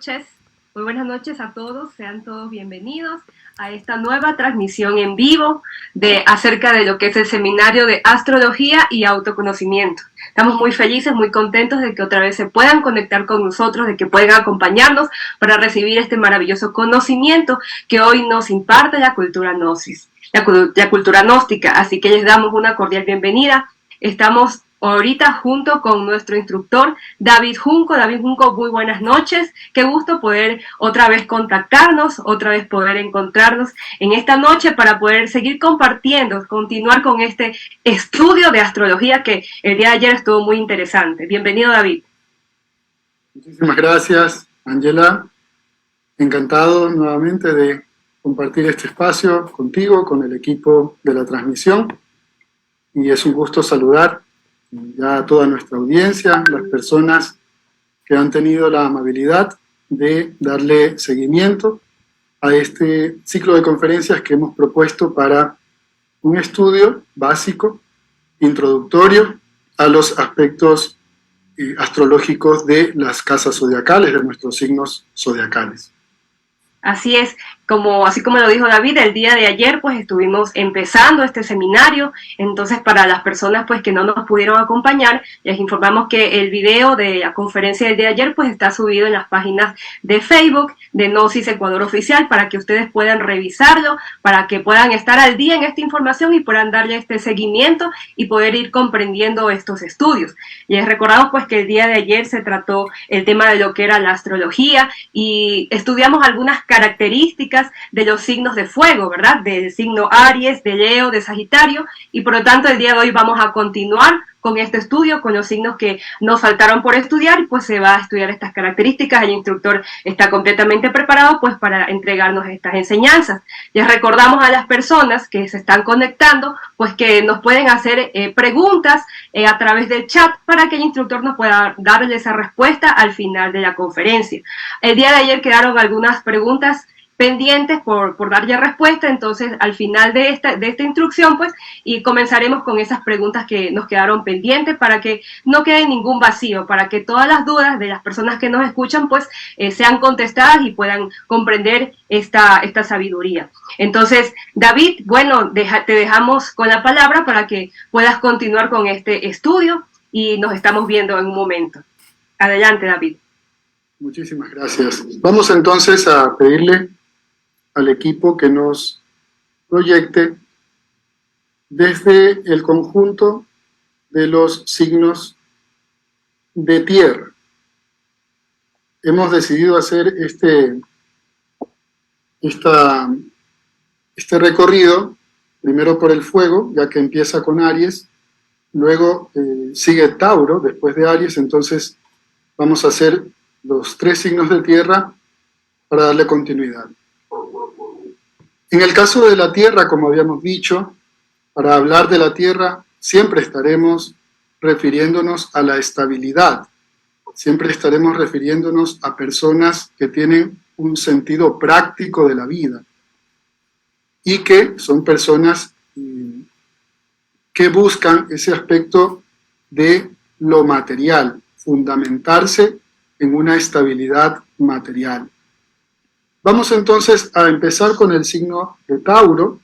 noches. Muy buenas noches a todos. Sean todos bienvenidos a esta nueva transmisión en vivo acerca de lo que es el seminario de astrología y autoconocimiento. Estamos muy felices, muy contentos de que otra vez se puedan conectar con nosotros, de que puedan acompañarnos para recibir este maravilloso conocimiento que hoy nos imparte la cultura gnosis, la cultura gnóstica. Así que les damos una cordial bienvenida. Estamos ahorita junto con nuestro instructor David Junco. David Junco, muy buenas noches. Qué gusto poder otra vez contactarnos, otra vez poder encontrarnos en esta noche para poder seguir compartiendo, continuar con este estudio de astrología que el día de ayer estuvo muy interesante. Bienvenido, David. Muchísimas gracias, Ángela. Encantado nuevamente de compartir este espacio contigo, con el equipo de la transmisión. Y es un gusto saludar ya a toda nuestra audiencia, las personas que han tenido la amabilidad de darle seguimiento a este ciclo de conferencias que hemos propuesto para un estudio básico, introductorio a los aspectos astrológicos de las casas zodiacales, de nuestros signos zodiacales. Así es, así como lo dijo David, el día de ayer pues estuvimos empezando este seminario. Entonces, para las personas pues que no nos pudieron acompañar, les informamos que el video de la conferencia del día de ayer pues está subido en las páginas de Facebook de Gnosis Ecuador Oficial, para que ustedes puedan revisarlo, para que puedan estar al día en esta información y puedan darle este seguimiento y poder ir comprendiendo estos estudios. Les recordamos pues que el día de ayer se trató el tema de lo que era la astrología y estudiamos algunas características de los signos de fuego, ¿verdad? Del signo Aries, de Leo, de Sagitario, y por lo tanto el día de hoy vamos a continuar con este estudio, con los signos que nos faltaron por estudiar, y pues se va a estudiar estas características. El instructor está completamente preparado pues para entregarnos estas enseñanzas. Les recordamos a las personas que se están conectando pues que nos pueden hacer preguntas a través del chat para que el instructor nos pueda darle esa respuesta al final de la conferencia. El día de ayer quedaron algunas preguntas pendientes por dar ya respuesta. Entonces al final de esta instrucción pues y comenzaremos con esas preguntas que nos quedaron pendientes, para que no quede ningún vacío, para que todas las dudas de las personas que nos escuchan pues sean contestadas y puedan comprender esta sabiduría. Entonces, David, bueno, te dejamos con la palabra para que puedas continuar con este estudio y nos estamos viendo en un momento. Adelante, David. Muchísimas gracias. Vamos entonces a pedirle al equipo que nos proyecte desde el conjunto de los signos de tierra. Hemos decidido hacer este recorrido primero por el fuego, ya que empieza con Aries, luego sigue Tauro después de Aries. Entonces vamos a hacer los 3 signos de tierra para darle continuidad. En el caso de la Tierra, como habíamos dicho, para hablar de la Tierra siempre estaremos refiriéndonos a la estabilidad, siempre estaremos refiriéndonos a personas que tienen un sentido práctico de la vida y que son personas que buscan ese aspecto de lo material, fundamentarse en una estabilidad material. Vamos entonces a empezar con el signo de Tauro,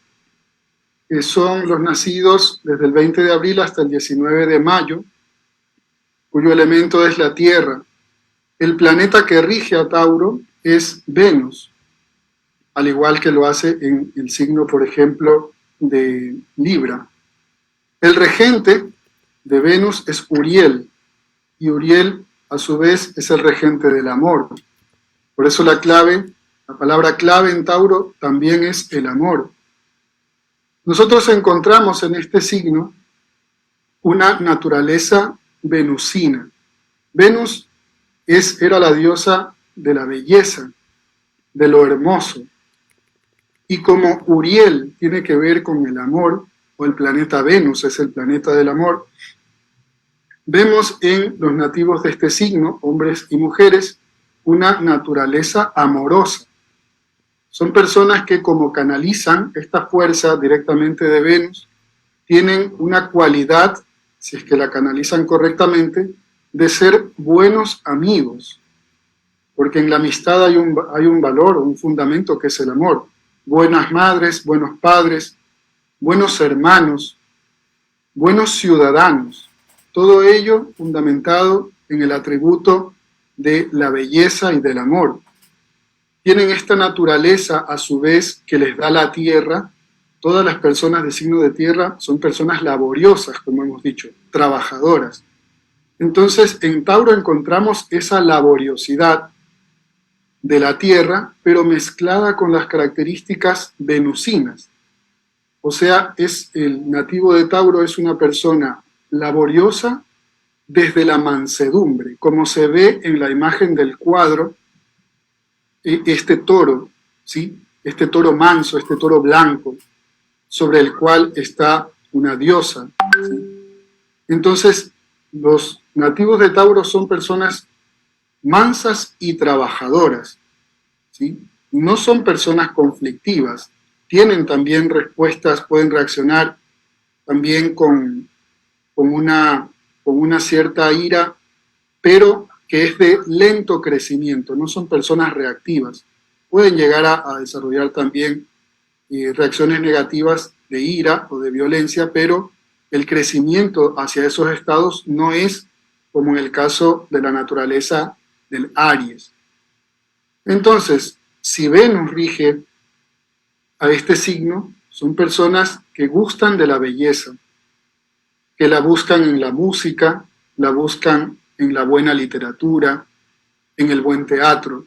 que son los nacidos desde el 20 de abril hasta el 19 de mayo, cuyo elemento es la tierra. El planeta que rige a Tauro es Venus, al igual que lo hace en el signo, por ejemplo, de Libra. El regente de Venus es Uriel, y Uriel, a su vez, es el regente del amor. Por eso la palabra clave en Tauro también es el amor. Nosotros encontramos en este signo una naturaleza venusina. Venus era la diosa de la belleza, de lo hermoso. Y como Uriel tiene que ver con el amor, o el planeta Venus es el planeta del amor, vemos en los nativos de este signo, hombres y mujeres, una naturaleza amorosa. Son personas que, como canalizan esta fuerza directamente de Venus, tienen una cualidad, si es que la canalizan correctamente, de ser buenos amigos. porque en la amistad hay un valor, un fundamento que es el amor. Buenas madres, buenos padres, buenos hermanos, buenos ciudadanos, todo ello fundamentado en el atributo de la belleza y del amor. Tienen esta naturaleza a su vez que les da la tierra. Todas las personas de signo de tierra son personas laboriosas, como hemos dicho, trabajadoras. Entonces, en Tauro encontramos esa laboriosidad de la tierra, pero mezclada con las características venusinas. O sea, el nativo de Tauro es una persona laboriosa desde la mansedumbre, como se ve en la imagen del cuadro, este toro, ¿sí? Este toro manso, este toro blanco, sobre el cual está una diosa, ¿sí? Entonces, los nativos de Tauro son personas mansas y trabajadoras, ¿sí? No son personas conflictivas, tienen también respuestas, pueden reaccionar también con una cierta ira, pero que es de lento crecimiento, no son personas reactivas. Pueden llegar a desarrollar también reacciones negativas de ira o de violencia, pero el crecimiento hacia esos estados no es como en el caso de la naturaleza del Aries. Entonces, si Venus rige a este signo, son personas que gustan de la belleza, que la buscan en la música, la buscan en la buena literatura, en el buen teatro,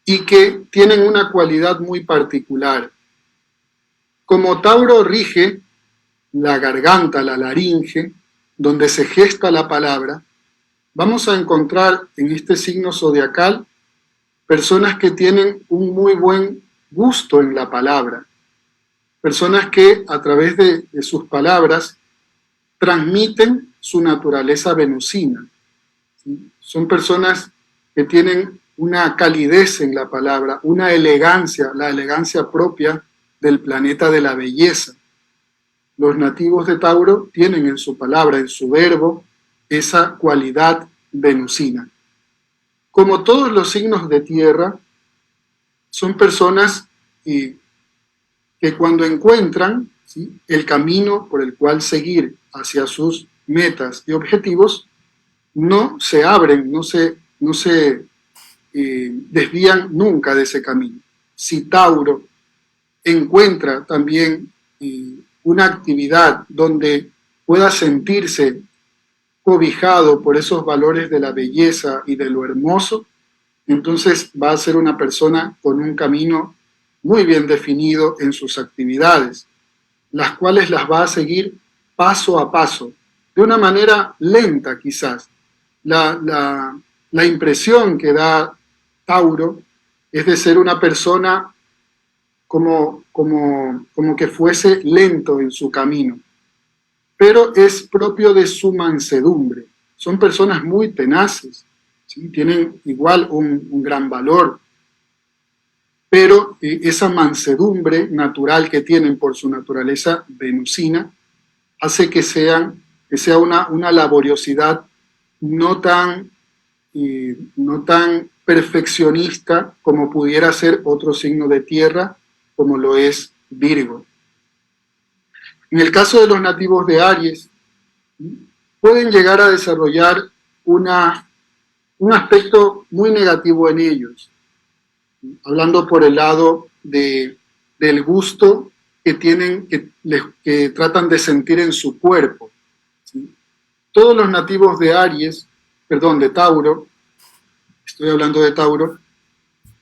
y que tienen una cualidad muy particular. Como Tauro rige la garganta, la laringe, donde se gesta la palabra, vamos a encontrar en este signo zodiacal personas que tienen un muy buen gusto en la palabra, personas que a través de sus palabras transmiten su naturaleza venusina. ¿Sí? Son personas que tienen una calidez en la palabra, una elegancia, la elegancia propia del planeta de la belleza. Los nativos de Tauro tienen en su palabra, en su verbo, esa cualidad venusina. Como todos los signos de tierra, son personas que cuando encuentran, ¿sí?, el camino por el cual seguir hacia sus metas y objetivos, no se abren, no se desvían nunca de ese camino. Si Tauro encuentra también una actividad donde pueda sentirse cobijado por esos valores de la belleza y de lo hermoso, entonces va a ser una persona con un camino muy bien definido en sus actividades, las cuales las va a seguir paso a paso, de una manera lenta quizás. La impresión que da Tauro es de ser una persona como que fuese lento en su camino, pero es propio de su mansedumbre. Son personas muy tenaces, ¿sí? Tienen igual un gran valor, pero esa mansedumbre natural que tienen por su naturaleza venusina hace que sea una laboriosidad no tan perfeccionista como pudiera ser otro signo de tierra, como lo es Virgo. En el caso de los nativos de Aries, pueden llegar a desarrollar un aspecto muy negativo en ellos, hablando por el lado del gusto que tienen, que tratan de sentir en su cuerpo, ¿sí? Todos los nativos de de Tauro, estoy hablando de Tauro,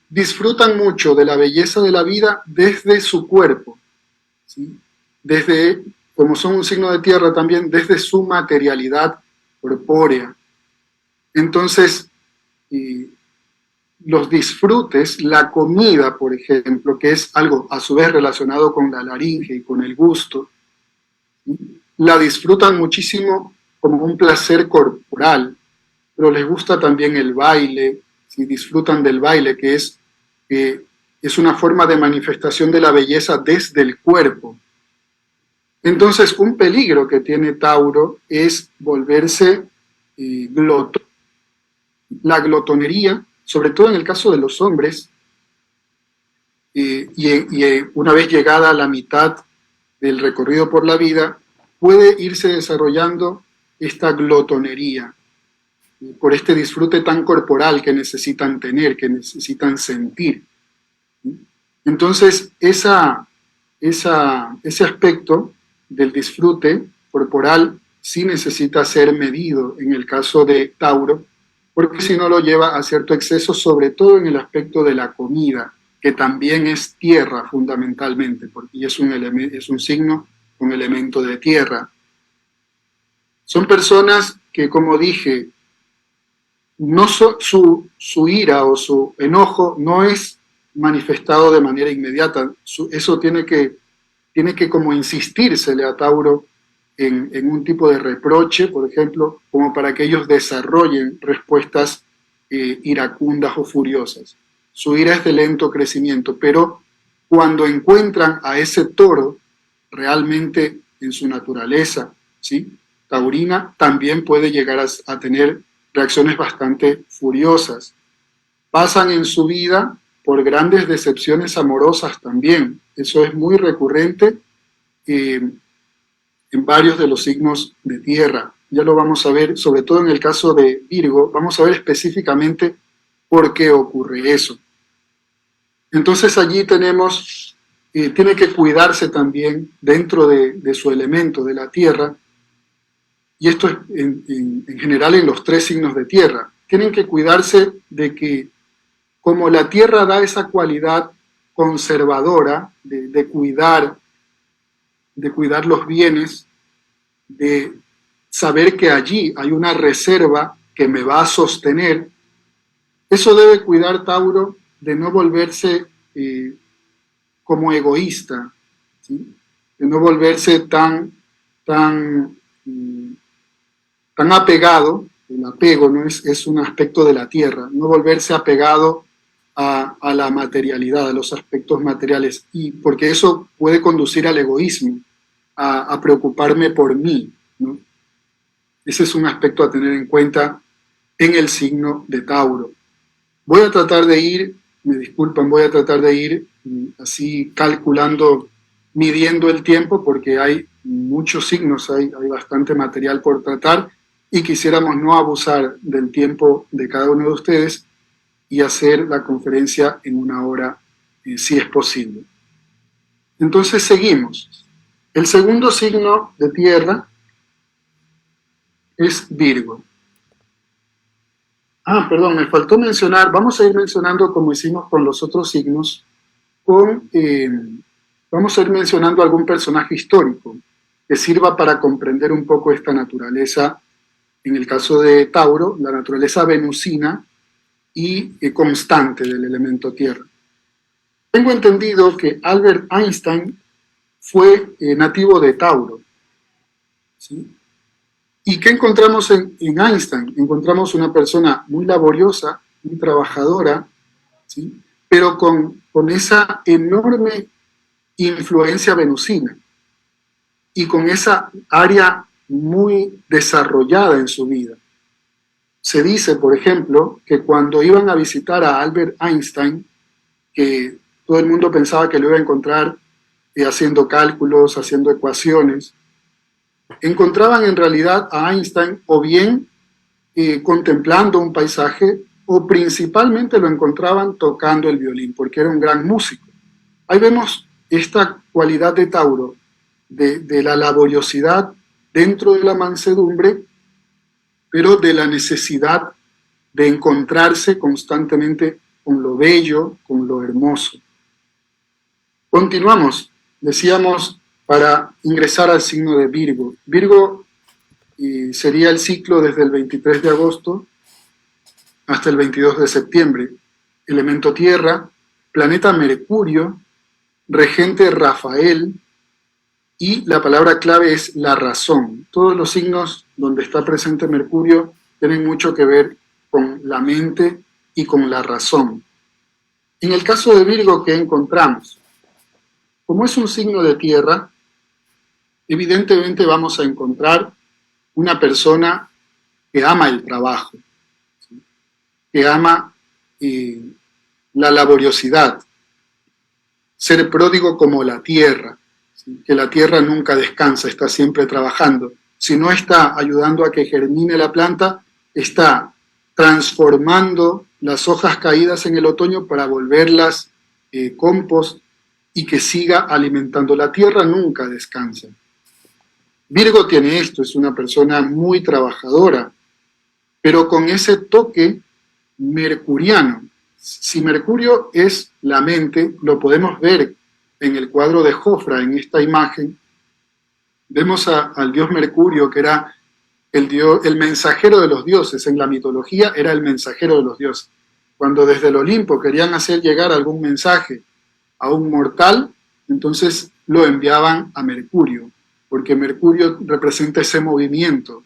disfrutan mucho de la belleza de la vida desde su cuerpo, ¿sí? Como son un signo de tierra también, desde su materialidad corpórea. Entonces, los disfrutes, la comida, por ejemplo, que es algo a su vez relacionado con la laringe y con el gusto, ¿sí?, la disfrutan muchísimo como un placer corporal, pero les gusta también el baile, ¿sí?, disfrutan del baile, que es una forma de manifestación de la belleza desde el cuerpo. Entonces, un peligro que tiene Tauro es volverse glotón. La glotonería sobre todo en el caso de los hombres, una vez llegada a la mitad del recorrido por la vida, puede irse desarrollando esta glotonería, por este disfrute tan corporal que necesitan tener, que necesitan sentir. Entonces, ese aspecto del disfrute corporal sí necesita ser medido en el caso de Tauro, porque si no lo lleva a cierto exceso, sobre todo en el aspecto de la comida, que también es tierra fundamentalmente, porque es un signo con elemento de tierra. Son personas que, como dije, no su ira o su enojo no es manifestado de manera inmediata. Eso tiene que como insistírsele a Tauro en un tipo de reproche, por ejemplo, como para que ellos desarrollen respuestas iracundas o furiosas. Su ira es de lento crecimiento, pero cuando encuentran a ese toro realmente en su naturaleza, ¿sí?, taurina, también puede llegar a tener reacciones bastante furiosas. Pasan en su vida por grandes decepciones amorosas también. Eso es muy recurrente en varios de los signos de tierra. Ya lo vamos a ver, sobre todo en el caso de Virgo, vamos a ver específicamente por qué ocurre eso. Entonces allí tenemos, tiene que cuidarse también dentro de su elemento, de la tierra, y esto es en general en los 3 signos de tierra. Tienen que cuidarse de que, como la tierra da esa cualidad conservadora de cuidar los bienes, de saber que allí hay una reserva que me va a sostener, eso debe cuidar Tauro de no volverse como egoísta, ¿sí?, de no volverse tan apegado. El apego no es un aspecto de la tierra, no volverse apegado a la materialidad, a los aspectos materiales, y porque eso puede conducir al egoísmo, a preocuparme por mí, ¿no? Ese es un aspecto a tener en cuenta en el signo de Tauro. Voy a tratar de ir, me disculpan, voy a tratar de ir así calculando, midiendo el tiempo, porque hay muchos signos, hay bastante material por tratar, y quisiéramos no abusar del tiempo de cada uno de ustedes y hacer la conferencia en 1 hora, si es posible. Entonces seguimos. El segundo signo de tierra es Virgo. Perdón, me faltó mencionar, vamos a ir mencionando como hicimos con los otros signos, vamos a ir mencionando algún personaje histórico que sirva para comprender un poco esta naturaleza. En el caso de Tauro, la naturaleza venusina y constante del elemento tierra. Tengo entendido que Albert Einstein fue nativo de Tauro, ¿sí? ¿Y qué encontramos en Einstein? Encontramos una persona muy laboriosa, muy trabajadora, ¿sí?, pero con esa enorme influencia venusina y con esa área muy desarrollada en su vida. Se dice, por ejemplo, que cuando iban a visitar a Albert Einstein, que todo el mundo pensaba que lo iba a encontrar haciendo cálculos, haciendo ecuaciones, encontraban en realidad a Einstein o bien contemplando un paisaje, o principalmente lo encontraban tocando el violín, porque era un gran músico. Ahí vemos esta cualidad de Tauro, de la laboriosidad dentro de la mansedumbre, pero de la necesidad de encontrarse constantemente con lo bello, con lo hermoso. Continuamos, decíamos, para ingresar al signo de Virgo. Virgo sería el ciclo desde el 23 de agosto hasta el 22 de septiembre. Elemento tierra, planeta Mercurio, regente Rafael, y la palabra clave es la razón. Todos los signos donde está presente Mercurio tienen mucho que ver con la mente y con la razón. En el caso de Virgo, ¿qué encontramos? Como es un signo de tierra, evidentemente vamos a encontrar una persona que ama el trabajo, ¿sí?, que ama la laboriosidad, ser pródigo como la tierra, ¿sí? Que la tierra nunca descansa, está siempre trabajando. Si no está ayudando a que germine la planta, está transformando las hojas caídas en el otoño para volverlas compost y que siga alimentando. La tierra nunca descansa. Virgo tiene esto, es una persona muy trabajadora, pero con ese toque mercuriano. Si Mercurio es la mente, lo podemos ver en el cuadro de Jofra, en esta imagen. Vemos al dios Mercurio, que era el mensajero de los dioses. En la mitología era el mensajero de los dioses. Cuando desde el Olimpo querían hacer llegar algún mensaje a un mortal, entonces lo enviaban a Mercurio, porque Mercurio representa ese movimiento,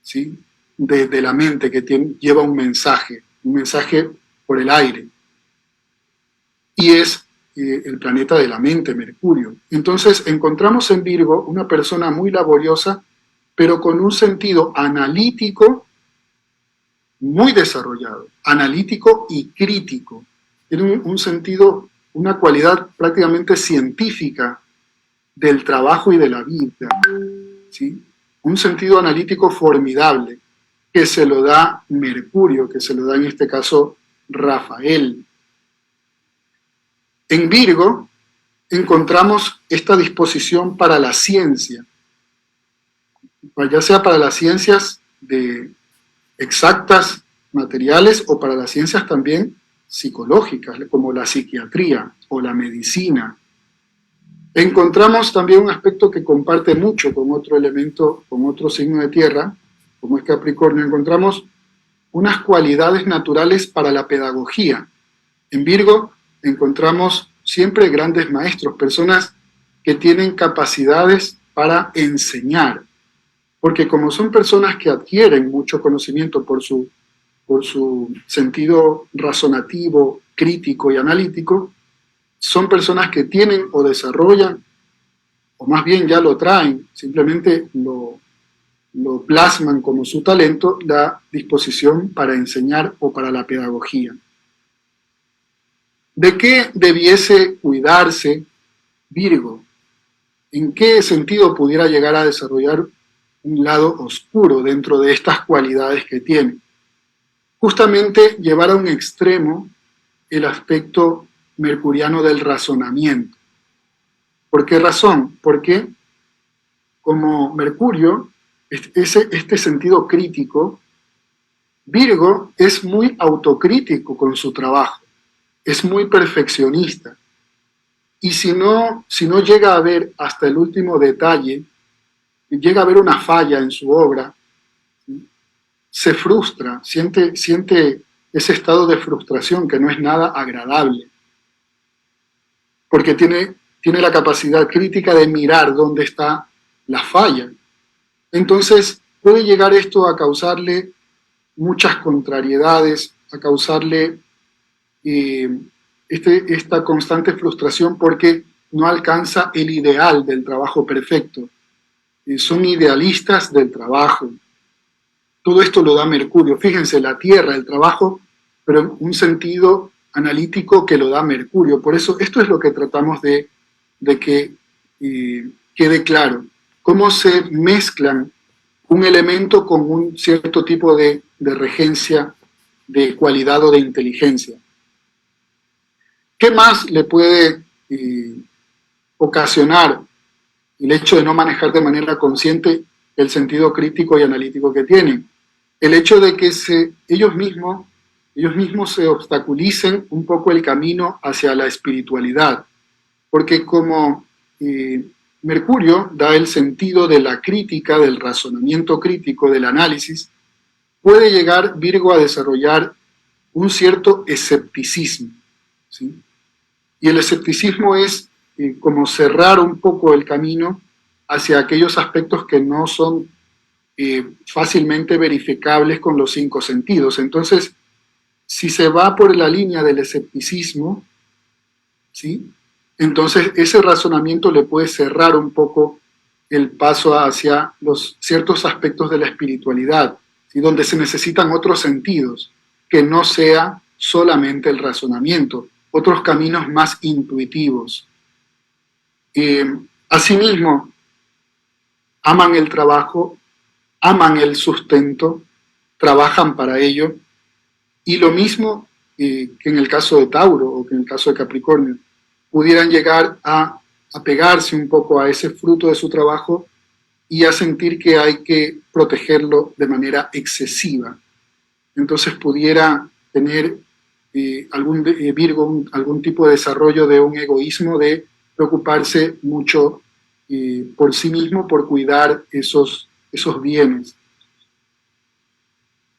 ¿sí? de la mente que lleva un mensaje por el aire. Y es el planeta de la mente, Mercurio. Entonces encontramos en Virgo una persona muy laboriosa, pero con un sentido analítico muy desarrollado, analítico y crítico. Tiene un sentido, una cualidad prácticamente científica del trabajo y de la vida, ¿sí? Un sentido analítico formidable que se lo da Mercurio, que se lo da en este caso Rafael. En Virgo encontramos esta disposición para la ciencia, ya sea para las ciencias exactas, materiales, o para las ciencias también psicológicas, como la psiquiatría o la medicina. Encontramos también un aspecto que comparte mucho con otro elemento, con otro signo de tierra, como es Capricornio. Encontramos unas cualidades naturales para la pedagogía. En Virgo encontramos siempre grandes maestros, personas que tienen capacidades para enseñar, porque como son personas que adquieren mucho conocimiento por su sentido razonativo, crítico y analítico, son personas que tienen o desarrollan, o más bien ya lo traen, simplemente lo plasman como su talento, la disposición para enseñar o para la pedagogía. ¿De qué debiese cuidarse Virgo? ¿En qué sentido pudiera llegar a desarrollar un lado oscuro dentro de estas cualidades que tiene? Justamente llevar a un extremo el aspecto mercuriano del razonamiento. ¿Por qué razón? Porque como Mercurio, este sentido crítico, Virgo es muy autocrítico con su trabajo, es muy perfeccionista. Y si no llega a ver hasta el último detalle, llega a ver una falla en su obra, se frustra, siente ese estado de frustración que no es nada agradable, porque tiene la capacidad crítica de mirar dónde está la falla. Entonces puede llegar esto a causarle muchas contrariedades, a causarle esta constante frustración porque no alcanza el ideal del trabajo perfecto. Son idealistas del trabajo. Todo esto lo da Mercurio. Fíjense, la Tierra, el trabajo, pero en un sentido analítico que lo da Mercurio. Por eso esto es lo que tratamos de que quede claro. Cómo se mezclan un elemento con un cierto tipo de regencia, de cualidad o de inteligencia. ¿Qué más le puede ocasionar el hecho de no manejar de manera consciente el sentido crítico y analítico que tienen? El hecho de que ellos mismos se obstaculicen un poco el camino hacia la espiritualidad, porque como Mercurio da el sentido de la crítica, del razonamiento crítico, del análisis, puede llegar Virgo a desarrollar un cierto escepticismo, ¿sí? Y el escepticismo es como cerrar un poco el camino hacia aquellos aspectos que no son fácilmente verificables con los 5 sentidos. Entonces, si se va por la línea del escepticismo, ¿sí?, entonces ese razonamiento le puede cerrar un poco el paso hacia los ciertos aspectos de la espiritualidad, ¿sí?, donde se necesitan otros sentidos, que no sea solamente el razonamiento, otros caminos más intuitivos. Asimismo, aman el trabajo, aman el sustento, trabajan para ello, y lo mismo que en el caso de Tauro o que en el caso de Capricornio, pudieran llegar a apegarse un poco a ese fruto de su trabajo y a sentir que hay que protegerlo de manera excesiva. Entonces pudiera tener Virgo algún tipo de desarrollo de un egoísmo, de preocuparse mucho por sí mismo, por cuidar esos bienes.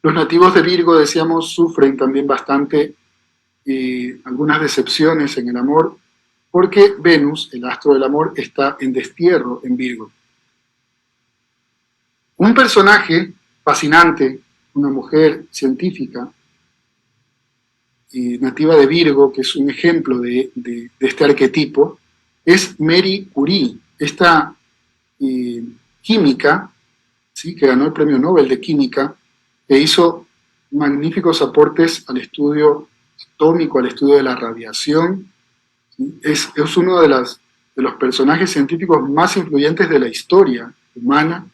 Los nativos de Virgo, decíamos, sufren también bastante algunas decepciones en el amor, porque Venus, el astro del amor, está en destierro en Virgo. Un personaje fascinante, una mujer científica, nativa de Virgo, que es un ejemplo de este arquetipo, es Marie Curie, esta química, ¿sí?, que ganó el Premio Nobel de Química, que hizo magníficos aportes al estudio atómico, al estudio de la radiación. ¿Sí? Es uno de los personajes científicos más influyentes de la historia humana.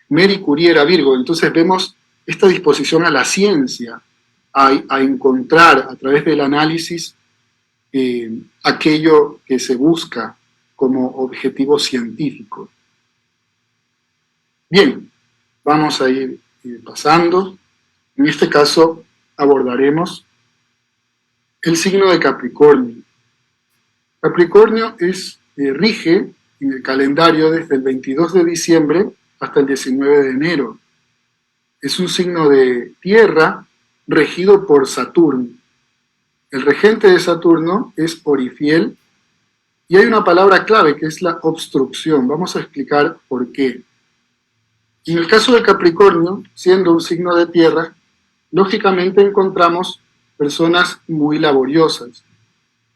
Marie Curie era Virgo, entonces vemos esta disposición a la ciencia, a encontrar a través del análisis aquello que se busca como objetivo científico. Bien, vamos a ir pasando. En este caso abordaremos el signo de Capricornio. Capricornio rige en el calendario desde el 22 de diciembre hasta el 19 de enero. Es un signo de tierra regido por Saturno. El regente de Saturno es Orifiel y hay una palabra clave que es la obstrucción. Vamos a explicar por qué. En el caso de Capricornio, siendo un signo de tierra, lógicamente encontramos personas muy laboriosas,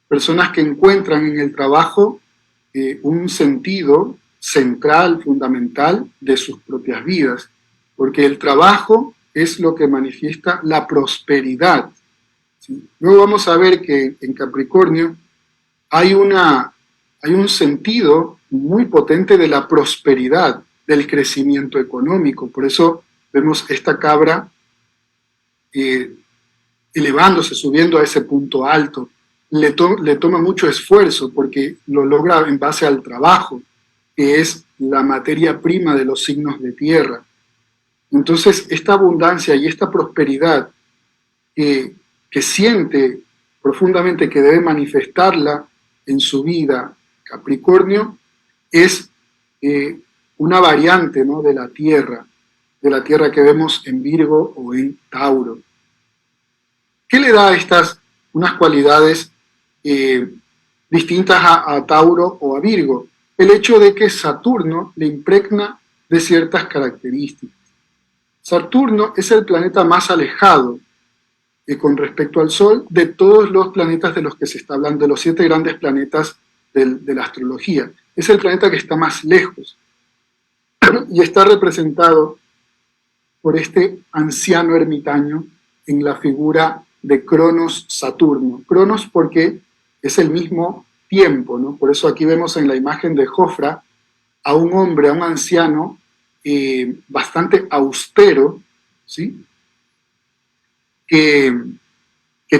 personas que encuentran en el trabajo un sentido central, fundamental de sus propias vidas, porque el trabajo es lo que manifiesta la prosperidad. ¿Sí? Luego vamos a ver que en Capricornio hay un sentido muy potente de la prosperidad, del crecimiento económico. Por eso vemos esta cabra elevándose, subiendo a ese punto alto. Le toma mucho esfuerzo porque lo logra en base al trabajo, que es la materia prima de los signos de tierra. Entonces, esta abundancia y esta prosperidad que siente profundamente que debe manifestarla en su vida Capricornio es una variante, ¿no?, de la tierra que vemos en Virgo o en Tauro. ¿Qué le da a estas unas cualidades distintas a Tauro o a Virgo? El hecho de que Saturno le impregna de ciertas características. Saturno es el planeta más alejado con respecto al Sol de todos los planetas de los que se está hablando, de los 7 grandes planetas de la astrología. Es el planeta que está más lejos y está representado por este anciano ermitaño en la figura de Cronos Saturno. Cronos porque es el mismo tiempo, ¿no? Por eso aquí vemos en la imagen de Jofra a un hombre, a un anciano bastante austero, ¿sí?, que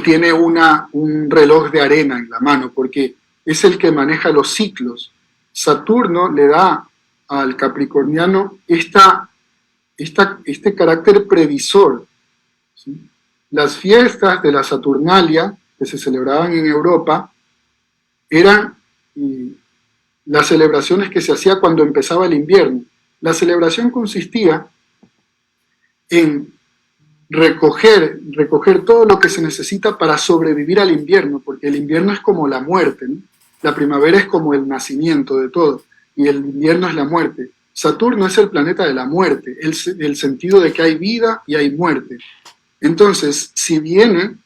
tiene un reloj de arena en la mano, porque es el que maneja los ciclos. Saturno le da al capricorniano este carácter previsor, ¿sí? Las fiestas de la Saturnalia que se celebraban en Europa eran las celebraciones que se hacía cuando empezaba el invierno. La celebración consistía en recoger todo lo que se necesita para sobrevivir al invierno, porque el invierno es como la muerte, ¿no? La primavera es como el nacimiento de todo, y el invierno es la muerte. Saturno es el planeta de la muerte, el sentido de que hay vida y hay muerte. Entonces, si viene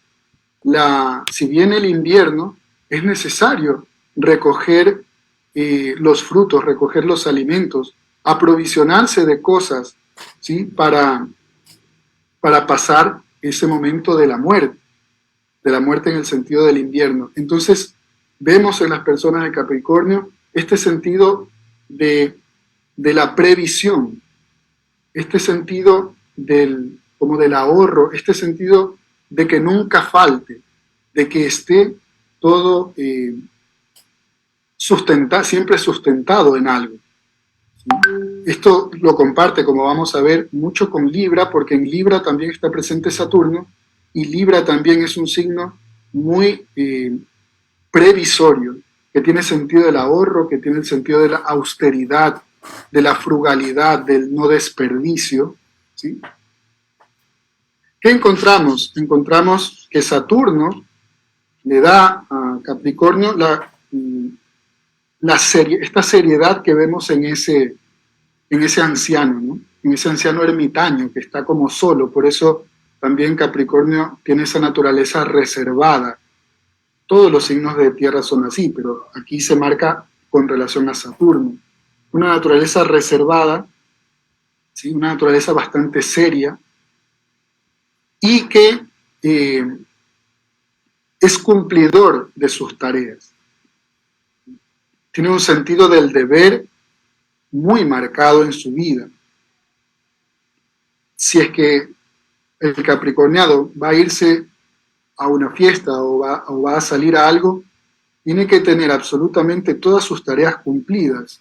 el invierno, es necesario recoger los frutos, recoger los alimentos, aprovisionarse de cosas, ¿sí?, para pasar ese momento de la muerte, de la muerte en el sentido del invierno. Entonces, vemos en las personas de Capricornio este sentido de la previsión, este sentido como del ahorro, este sentido de que nunca falte, de que esté todo siempre sustentado en algo. Esto lo comparte, como vamos a ver, mucho con Libra, porque en Libra también está presente Saturno, y Libra también es un signo muy previsorio, que tiene sentido del ahorro, que tiene el sentido de la austeridad, de la frugalidad, del no desperdicio, ¿sí? ¿Qué encontramos? Encontramos que Saturno le da a Capricornio esta seriedad que vemos en ese anciano, ¿no? En ese anciano ermitaño que está como solo. Por eso también Capricornio tiene esa naturaleza reservada. Todos los signos de tierra son así, pero aquí se marca con relación a Saturno. Una naturaleza reservada, ¿sí? Una naturaleza bastante seria, y que es cumplidor de sus tareas. Tiene un sentido del deber muy marcado en su vida. Si es que el capricorniano va a irse a una fiesta o va a salir a algo, tiene que tener absolutamente todas sus tareas cumplidas,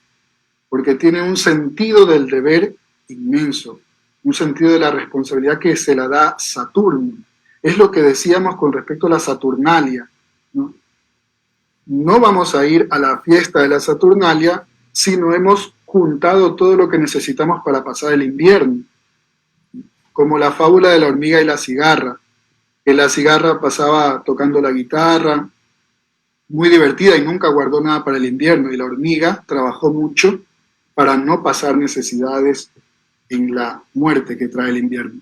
porque tiene un sentido del deber inmenso, un sentido de la responsabilidad que se la da Saturno. Es lo que decíamos con respecto a la Saturnalia, ¿no? No vamos a ir a la fiesta de la Saturnalia si no hemos juntado todo lo que necesitamos para pasar el invierno, como la fábula de la hormiga y la cigarra, que la cigarra pasaba tocando la guitarra, muy divertida y nunca guardó nada para el invierno, y la hormiga trabajó mucho para no pasar necesidades en la muerte que trae el invierno.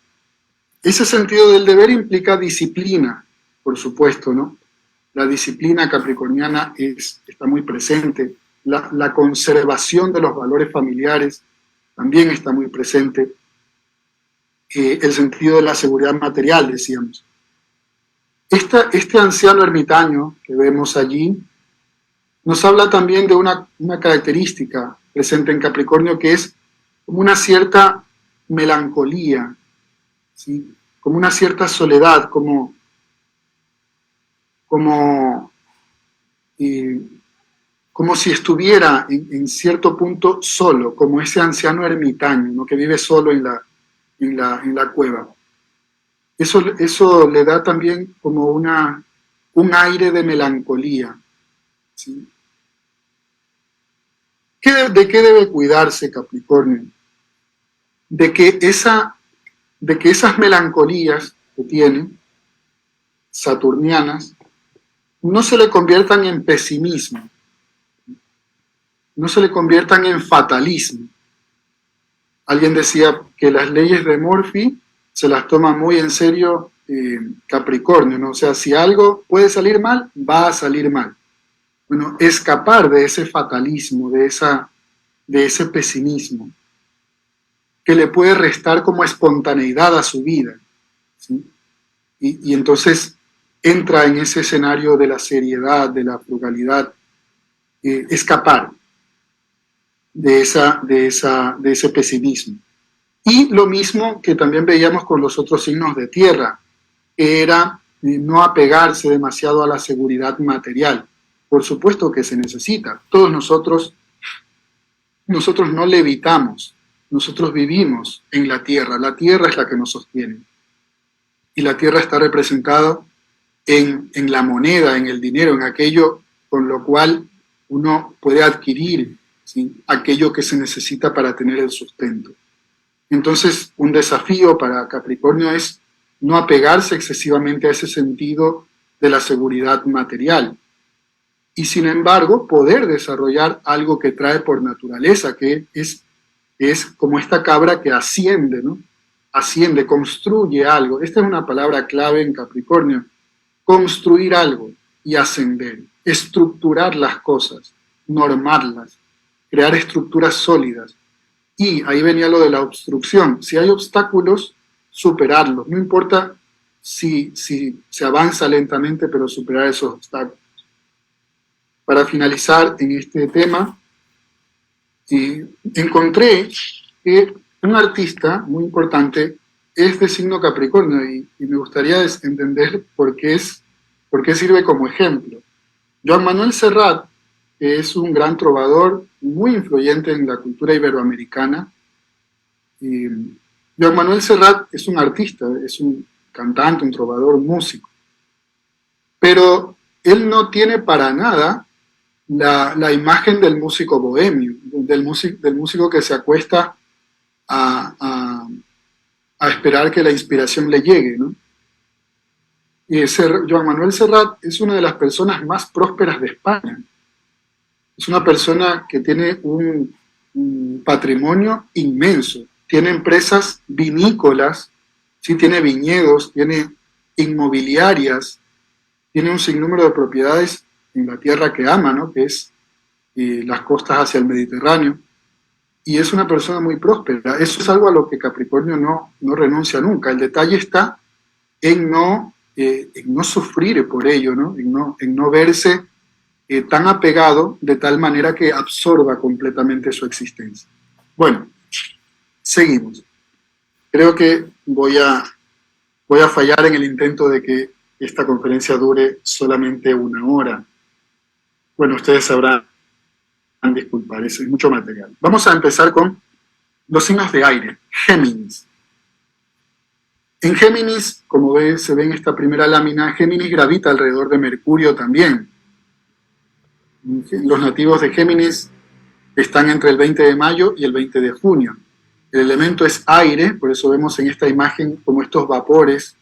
Ese sentido del deber implica disciplina, por supuesto, ¿no? La disciplina capricorniana está muy presente, la conservación de los valores familiares también está muy presente, el sentido de la seguridad material, decíamos. Este anciano ermitaño que vemos allí nos habla también de una característica presente en Capricornio, que es como una cierta melancolía, ¿sí? Como una cierta soledad, como si estuviera en cierto punto solo, como ese anciano ermitaño, ¿no? Que vive solo en la cueva. Eso le da también como un aire de melancolía, ¿sí? ¿De qué debe cuidarse Capricornio? De que esas melancolías que tiene, saturnianas, no se le conviertan en pesimismo, no se le conviertan en fatalismo. Alguien decía que las leyes de Murphy se las toma muy en serio Capricornio, ¿no? O sea, si algo puede salir mal, va a salir mal. Bueno, escapar de ese fatalismo, de ese pesimismo, que le puede restar como espontaneidad a su vida, ¿sí? Y entonces entra en ese escenario de la seriedad, de la frugalidad, escapar de ese pesimismo. Y lo mismo que también veíamos con los otros signos de tierra, que era no apegarse demasiado a la seguridad material. Por supuesto que se necesita. Todos nosotros no levitamos, nosotros vivimos en la tierra es la que nos sostiene. Y la tierra está representada en la moneda, en el dinero, en aquello con lo cual uno puede adquirir, ¿sí?, aquello que se necesita para tener el sustento. Entonces, un desafío para Capricornio es no apegarse excesivamente a ese sentido de la seguridad material. Y sin embargo, poder desarrollar algo que trae por naturaleza, que es como esta cabra que asciende, ¿no? Asciende, construye algo. Esta es una palabra clave en Capricornio. Construir algo y ascender, estructurar las cosas, normarlas, crear estructuras sólidas. Y ahí venía lo de la obstrucción. Si hay obstáculos, superarlos. No importa si se avanza lentamente, pero superar esos obstáculos. Para finalizar en este tema, encontré que un artista muy importante es de signo Capricornio y me gustaría entender por qué sirve como ejemplo. Joan Manuel Serrat es un gran trovador, muy influyente en la cultura iberoamericana. Y Joan Manuel Serrat es un artista, es un cantante, un trovador, un músico. Pero él no tiene para nada la imagen del músico bohemio, del músico que se acuesta a, a esperar que la inspiración le llegue, ¿no? Y Joan Manuel Serrat es una de las personas más prósperas de España. Es una persona que tiene un patrimonio inmenso. Tiene empresas vinícolas, ¿sí? Tiene viñedos, tiene inmobiliarias, tiene un sinnúmero de propiedades en la tierra que ama, ¿no? Que es las costas hacia el Mediterráneo. Y es una persona muy próspera. Eso es algo a lo que Capricornio no renuncia nunca. El detalle está en no sufrir por ello, ¿no? En no verse tan apegado de tal manera que absorba completamente su existencia. Bueno, seguimos. Creo que voy a fallar en el intento de que esta conferencia dure solamente 1 hora. Bueno, ustedes sabrán disculpar, es mucho material. Vamos a empezar con los signos de aire, Géminis. En Géminis, como se ve en esta primera lámina, Géminis gravita alrededor de Mercurio también. Los nativos de Géminis están entre el 20 de mayo y el 20 de junio. El elemento es aire, por eso vemos en esta imagen como estos vapores.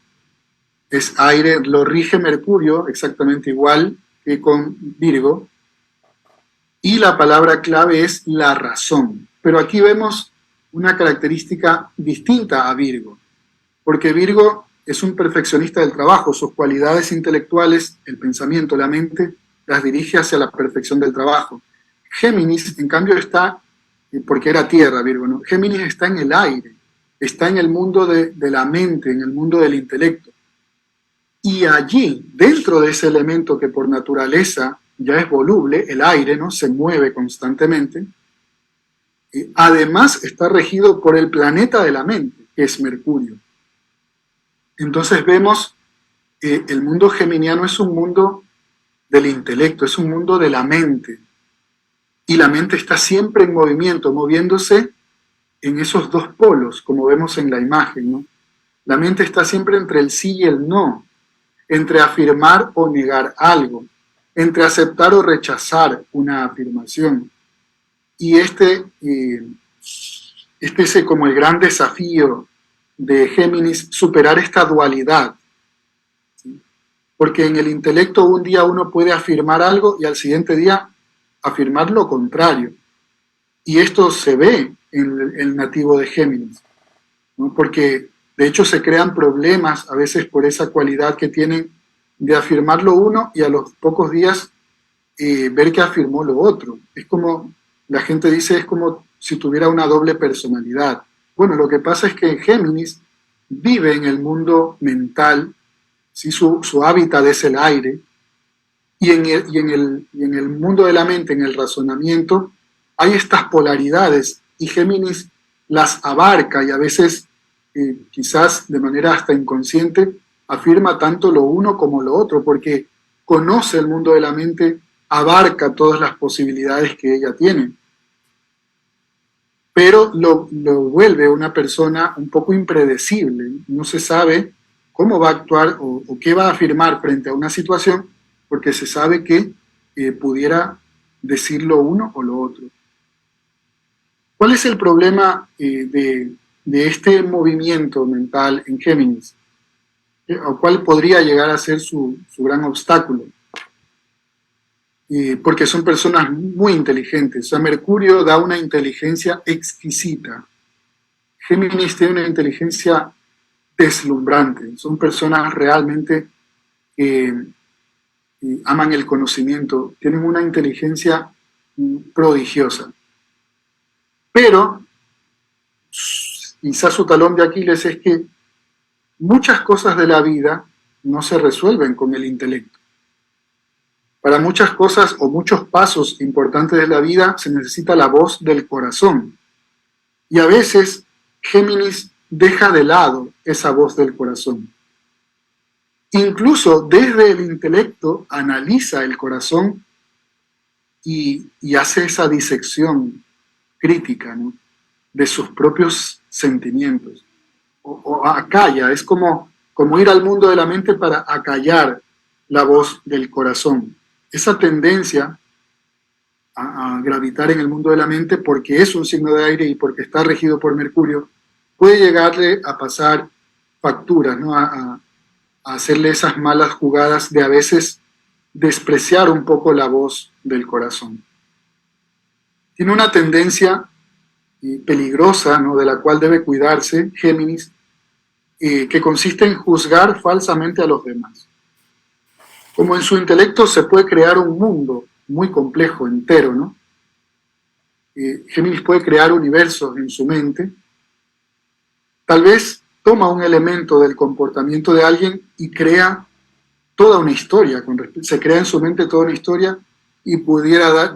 Es aire, lo rige Mercurio exactamente igual que con Virgo. Y la palabra clave es la razón. Pero aquí vemos una característica distinta a Virgo, porque Virgo es un perfeccionista del trabajo, sus cualidades intelectuales, el pensamiento, la mente, las dirige hacia la perfección del trabajo. Géminis, en cambio, está, porque era tierra Virgo, ¿no? Géminis está en el aire, está en el mundo de la mente, en el mundo del intelecto. Y allí, dentro de ese elemento que por naturaleza ya es voluble, el aire, ¿no? Se mueve constantemente, además está regido por el planeta de la mente, que es Mercurio. Entonces vemos, el mundo geminiano es un mundo del intelecto, es un mundo de la mente. Y la mente está siempre en movimiento, moviéndose en esos dos polos, como vemos en la imagen, ¿no? La mente está siempre entre el sí y el no, entre afirmar o negar algo, entre aceptar o rechazar una afirmación. Y este es como el gran desafío de Géminis, superar esta dualidad. ¿Sí? Porque en el intelecto un día uno puede afirmar algo y al siguiente día afirmar lo contrario. Y esto se ve en el nativo de Géminis, ¿no? Porque de hecho se crean problemas a veces por esa cualidad que tienen de afirmar lo uno y a los pocos días ver que afirmó lo otro. Es como, la gente dice, es como si tuviera una doble personalidad. Bueno, lo que pasa es que Géminis vive en el mundo mental, ¿sí? Su hábitat es el aire, y en el mundo de la mente, en el razonamiento, hay estas polaridades, y Géminis las abarca y a veces, quizás de manera hasta inconsciente, afirma tanto lo uno como lo otro, porque conoce el mundo de la mente, abarca todas las posibilidades que ella tiene. Pero lo vuelve una persona un poco impredecible. No se sabe cómo va a actuar o qué va a afirmar frente a una situación, porque se sabe que pudiera decir lo uno o lo otro. ¿Cuál es el problema de este movimiento mental en Géminis? ¿O cuál podría llegar a ser su gran obstáculo? Porque son personas muy inteligentes. O sea, Mercurio da una inteligencia exquisita. Géminis tiene una inteligencia deslumbrante. Son personas realmente que aman el conocimiento, tienen una inteligencia prodigiosa. Pero quizás su talón de Aquiles es que muchas cosas de la vida no se resuelven con el intelecto. Para muchas cosas o muchos pasos importantes de la vida se necesita la voz del corazón. Y a veces Géminis deja de lado esa voz del corazón. Incluso desde el intelecto analiza el corazón y hace esa disección crítica, ¿no?, de sus propios sentimientos. O acalla, es como ir al mundo de la mente para acallar la voz del corazón. Esa tendencia a gravitar en el mundo de la mente, porque es un signo de aire y porque está regido por Mercurio, puede llegarle a pasar facturas, ¿no?, a hacerle esas malas jugadas de a veces despreciar un poco la voz del corazón. Tiene una tendencia peligrosa, ¿no?, de la cual debe cuidarse Géminis, que consiste en juzgar falsamente a los demás. Como en su intelecto se puede crear un mundo muy complejo, entero, ¿no? Géminis puede crear universos en su mente. Tal vez toma un elemento del comportamiento de alguien y crea toda una historia, se crea en su mente toda una historia y pudiera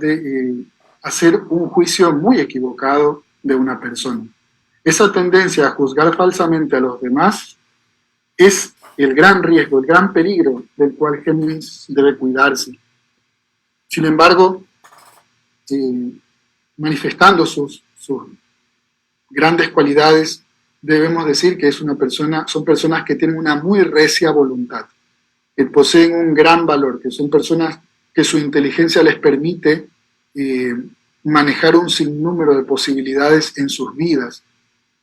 hacer un juicio muy equivocado de una persona. Esa tendencia a juzgar falsamente a los demás es el gran riesgo, el gran peligro del cual Géminis debe cuidarse. Sin embargo, manifestando sus grandes cualidades, debemos decir que son personas que tienen una muy recia voluntad, que poseen un gran valor, que son personas que su inteligencia les permite manejar un sinnúmero de posibilidades en sus vidas,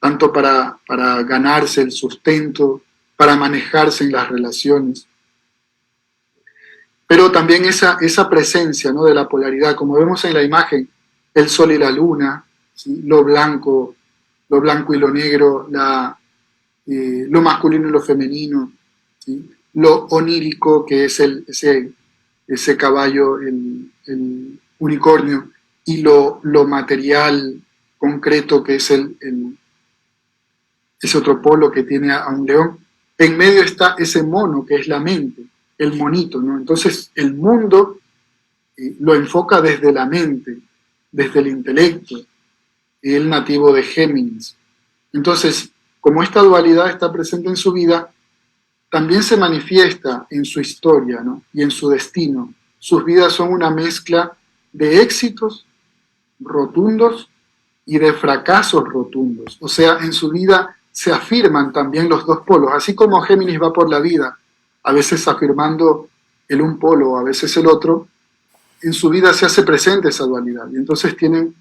tanto para ganarse el sustento, para manejarse en las relaciones. Pero también esa presencia, ¿no?, de la polaridad, como vemos en la imagen, el sol y la luna, ¿sí?, lo blanco y lo negro, lo masculino y lo femenino, ¿sí?, lo onírico, que es ese caballo, el unicornio, y lo material, concreto, que es ese otro polo que tiene a un león. En medio está ese mono, que es la mente, el monito, ¿no? Entonces el mundo lo enfoca desde la mente, desde el intelecto, el nativo de Géminis. Entonces, como esta dualidad está presente en su vida, también se manifiesta en su historia, ¿no?, y en su destino. Sus vidas son una mezcla de éxitos rotundos y de fracasos rotundos. O sea, en su vida se afirman también los dos polos, así como Géminis va por la vida, a veces afirmando el un polo, a veces el otro. En su vida se hace presente esa dualidad, y entonces tienen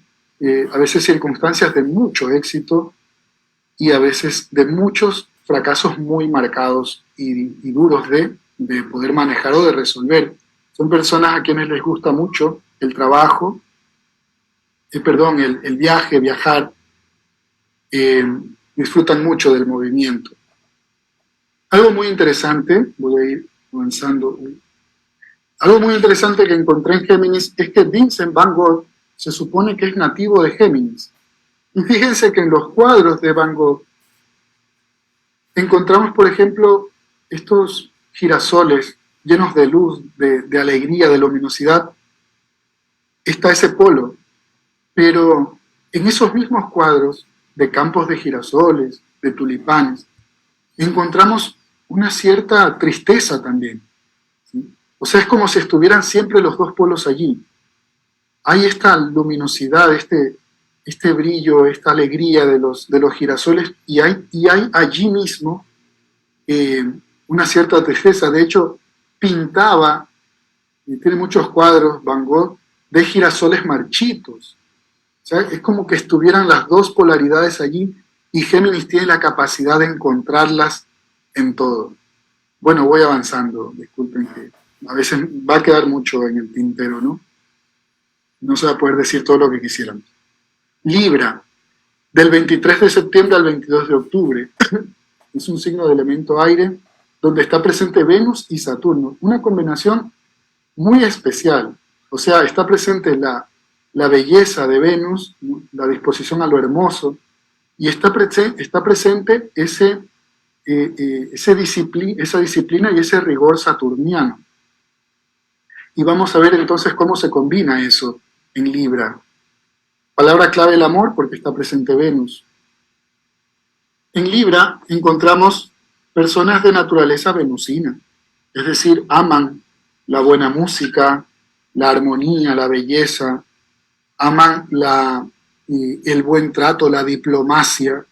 a veces circunstancias de mucho éxito y a veces de muchos fracasos muy marcados y duros de poder manejar o de resolver. Son personas a quienes les gusta mucho el trabajo, el viaje, viajar, disfrutan mucho del movimiento. Algo muy interesante, voy a ir avanzando, algo muy interesante que encontré en Géminis es que Vincent Van Gogh se supone que es nativo de Géminis. Y fíjense que en los cuadros de Van Gogh encontramos, por ejemplo, estos girasoles llenos de luz, de alegría, de luminosidad. Está ese polo, pero en esos mismos cuadros de campos de girasoles, de tulipanes, encontramos una cierta tristeza también, ¿sí? O sea, es como si estuvieran siempre los dos polos allí. Hay esta luminosidad, este brillo, esta alegría de los girasoles, y hay allí mismo una cierta tristeza. De hecho, pintaba, y tiene muchos cuadros, Van Gogh, de girasoles marchitos. O sea, es como que estuvieran las dos polaridades allí, y Géminis tiene la capacidad de encontrarlas en todo. Bueno, voy avanzando, disculpen que a veces va a quedar mucho en el tintero, ¿no? No se va a poder decir todo lo que quisiéramos. Libra, del 23 de septiembre al 22 de octubre. Es un signo de elemento aire, donde está presente Venus y Saturno. Una combinación muy especial. O sea, está presente la belleza de Venus, ¿no?, la disposición a lo hermoso, y está presente ese esa disciplina y ese rigor saturniano. Y vamos a ver entonces cómo se combina eso en Libra. Palabra clave, el amor, porque está presente Venus. En Libra encontramos personas de naturaleza venusina, es decir, aman la buena música, la armonía, la belleza, aman el buen trato, la diplomacia.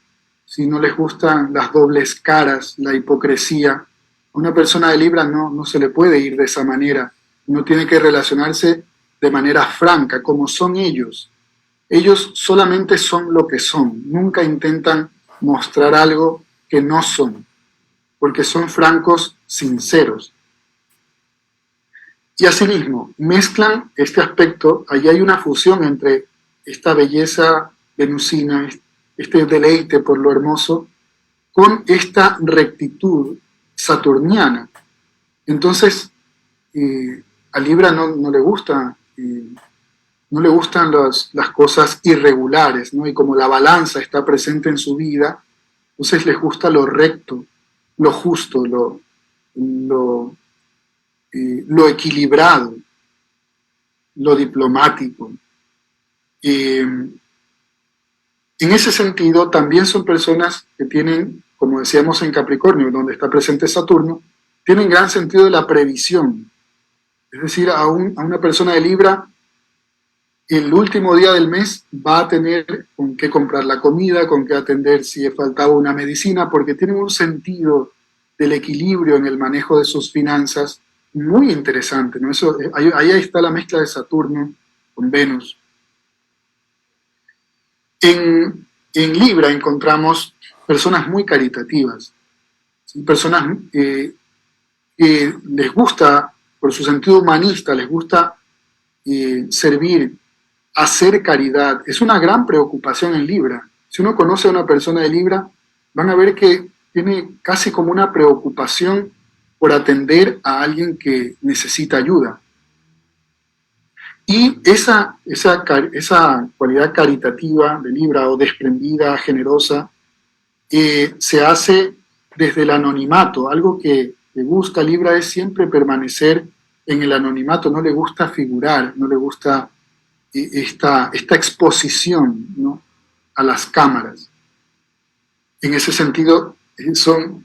Si no les gustan las dobles caras, la hipocresía, a una persona de Libra no se le puede ir de esa manera. Uno tiene que relacionarse de manera franca, como son ellos. Ellos solamente son lo que son, nunca intentan mostrar algo que no son, porque son francos, sinceros. Y asimismo, mezclan este aspecto, ahí hay una fusión entre esta belleza venusina, este deleite por lo hermoso, con esta rectitud saturniana. Entonces, a Libra no le gusta, no le gustan las cosas irregulares, ¿no? Y como la balanza está presente en su vida, entonces les gusta lo recto, lo justo, lo equilibrado, lo diplomático. En ese sentido, también son personas que tienen, como decíamos en Capricornio, donde está presente Saturno, tienen gran sentido de la previsión. Es decir, a una persona de Libra, el último día del mes va a tener con qué comprar la comida, con qué atender si faltaba una medicina, porque tienen un sentido del equilibrio en el manejo de sus finanzas muy interesante, ¿no? Ahí está la mezcla de Saturno con Venus. En Libra encontramos personas muy caritativas, ¿sí? Personas que les gusta, por su sentido humanista, les gusta servir, hacer caridad. Es una gran preocupación en Libra. Si uno conoce a una persona de Libra, van a ver que tiene casi como una preocupación por atender a alguien que necesita ayuda. Y esa cualidad caritativa de Libra, o desprendida, generosa, se hace desde el anonimato. Algo que le gusta a Libra es siempre permanecer en el anonimato, no le gusta figurar, no le gusta esta exposición, ¿no?, a las cámaras. En ese sentido,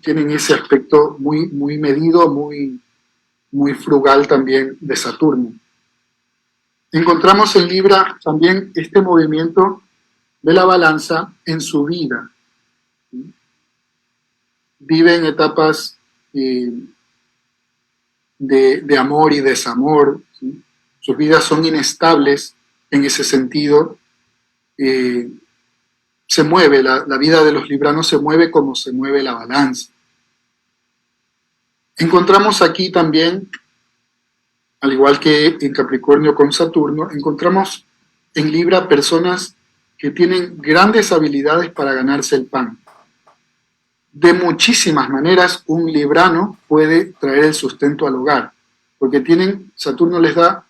tienen ese aspecto muy, muy medido, muy, muy frugal también de Saturno. Encontramos en Libra también este movimiento de la balanza en su vida. Viven etapas de amor y desamor, ¿sí? Sus vidas son inestables en ese sentido. Se mueve, la vida de los libranos se mueve como se mueve la balanza. Encontramos aquí también, al igual que en Capricornio con Saturno, encontramos en Libra personas que tienen grandes habilidades para ganarse el pan. De muchísimas maneras un librano puede traer el sustento al hogar, porque Saturno les da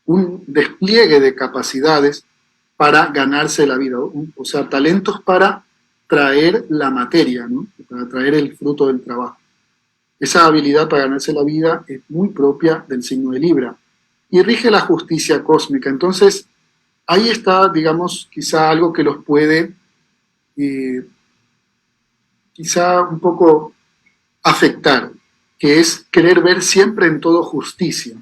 un despliegue de capacidades para ganarse la vida, o sea, talentos para traer la materia, ¿no?, para traer el fruto del trabajo. Esa habilidad para ganarse la vida es muy propia del signo de Libra y rige la justicia cósmica. Entonces, ahí está, digamos, quizá algo que los puede quizá un poco afectar, que es querer ver siempre en todo justicia.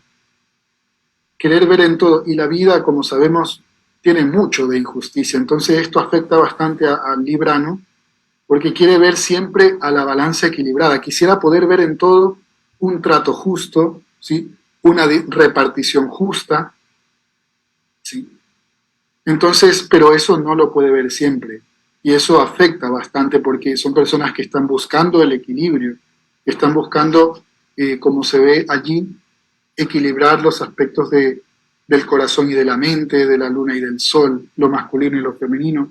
Querer ver en todo, y la vida, como sabemos, tiene mucho de injusticia. Entonces esto afecta bastante al librano, porque quiere ver siempre a la balanza equilibrada. Quisiera poder ver en todo un trato justo, ¿sí?, una repartición justa, ¿sí? Entonces, pero eso no lo puede ver siempre. Y eso afecta bastante porque son personas que están buscando el equilibrio, que están buscando, como se ve allí, equilibrar los aspectos del corazón y de la mente, de la luna y del sol, lo masculino y lo femenino.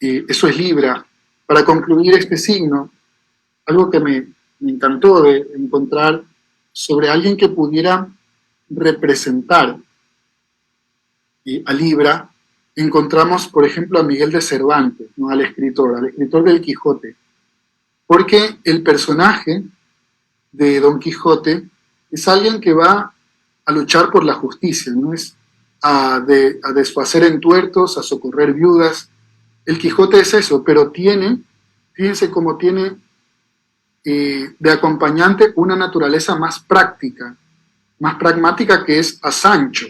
Eso es Libra. Para concluir este signo, algo que me encantó de encontrar sobre alguien que pudiera representar a Libra, encontramos, por ejemplo, a Miguel de Cervantes, ¿no?, al escritor del Quijote. porque el personaje de Don Quijote es alguien que va a luchar por la justicia, no es a desfacer entuertos, a socorrer viudas. El Quijote es eso, pero fíjense cómo tiene de acompañante una naturaleza más práctica, más pragmática, que es a Sancho,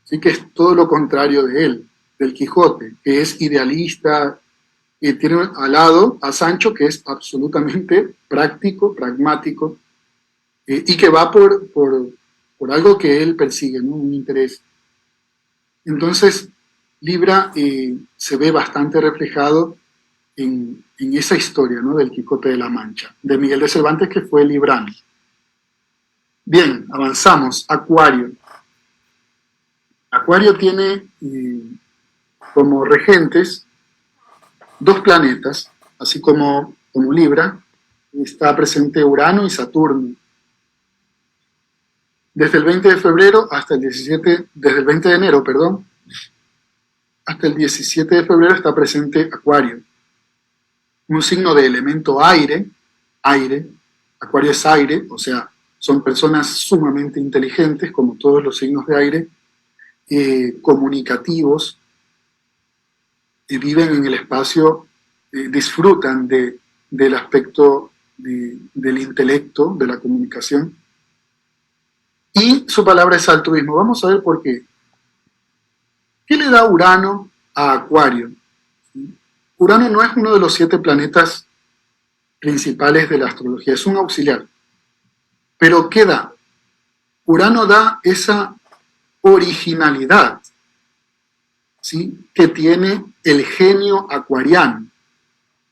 ¿sí? Que es todo lo contrario de él, del Quijote, que es idealista, y tiene al lado a Sancho, que es absolutamente práctico, pragmático, y que va por algo que él persigue, ¿no? Un interés. Entonces, Libra se ve bastante reflejado en esa historia, ¿no? Del Quijote de la Mancha, de Miguel de Cervantes, que fue librano. Bien, avanzamos. Acuario. Acuario tiene como regentes dos planetas, así como Libra, está presente Urano y Saturno. Desde el 20 de febrero hasta el 17, desde el 20 de enero, perdón, hasta el 17 de febrero está presente Acuario, un signo de elemento aire, Acuario es aire, o sea, son personas sumamente inteligentes, como todos los signos de aire, comunicativos, viven en el espacio, disfrutan del aspecto del intelecto, de la comunicación, y su palabra es altruismo. Vamos a ver por qué. ¿Qué le da Urano a Acuario? Urano no es uno de los 7 planetas principales de la astrología, es un auxiliar. Pero ¿qué da? Urano da esa originalidad, ¿sí?, que tiene el genio acuariano.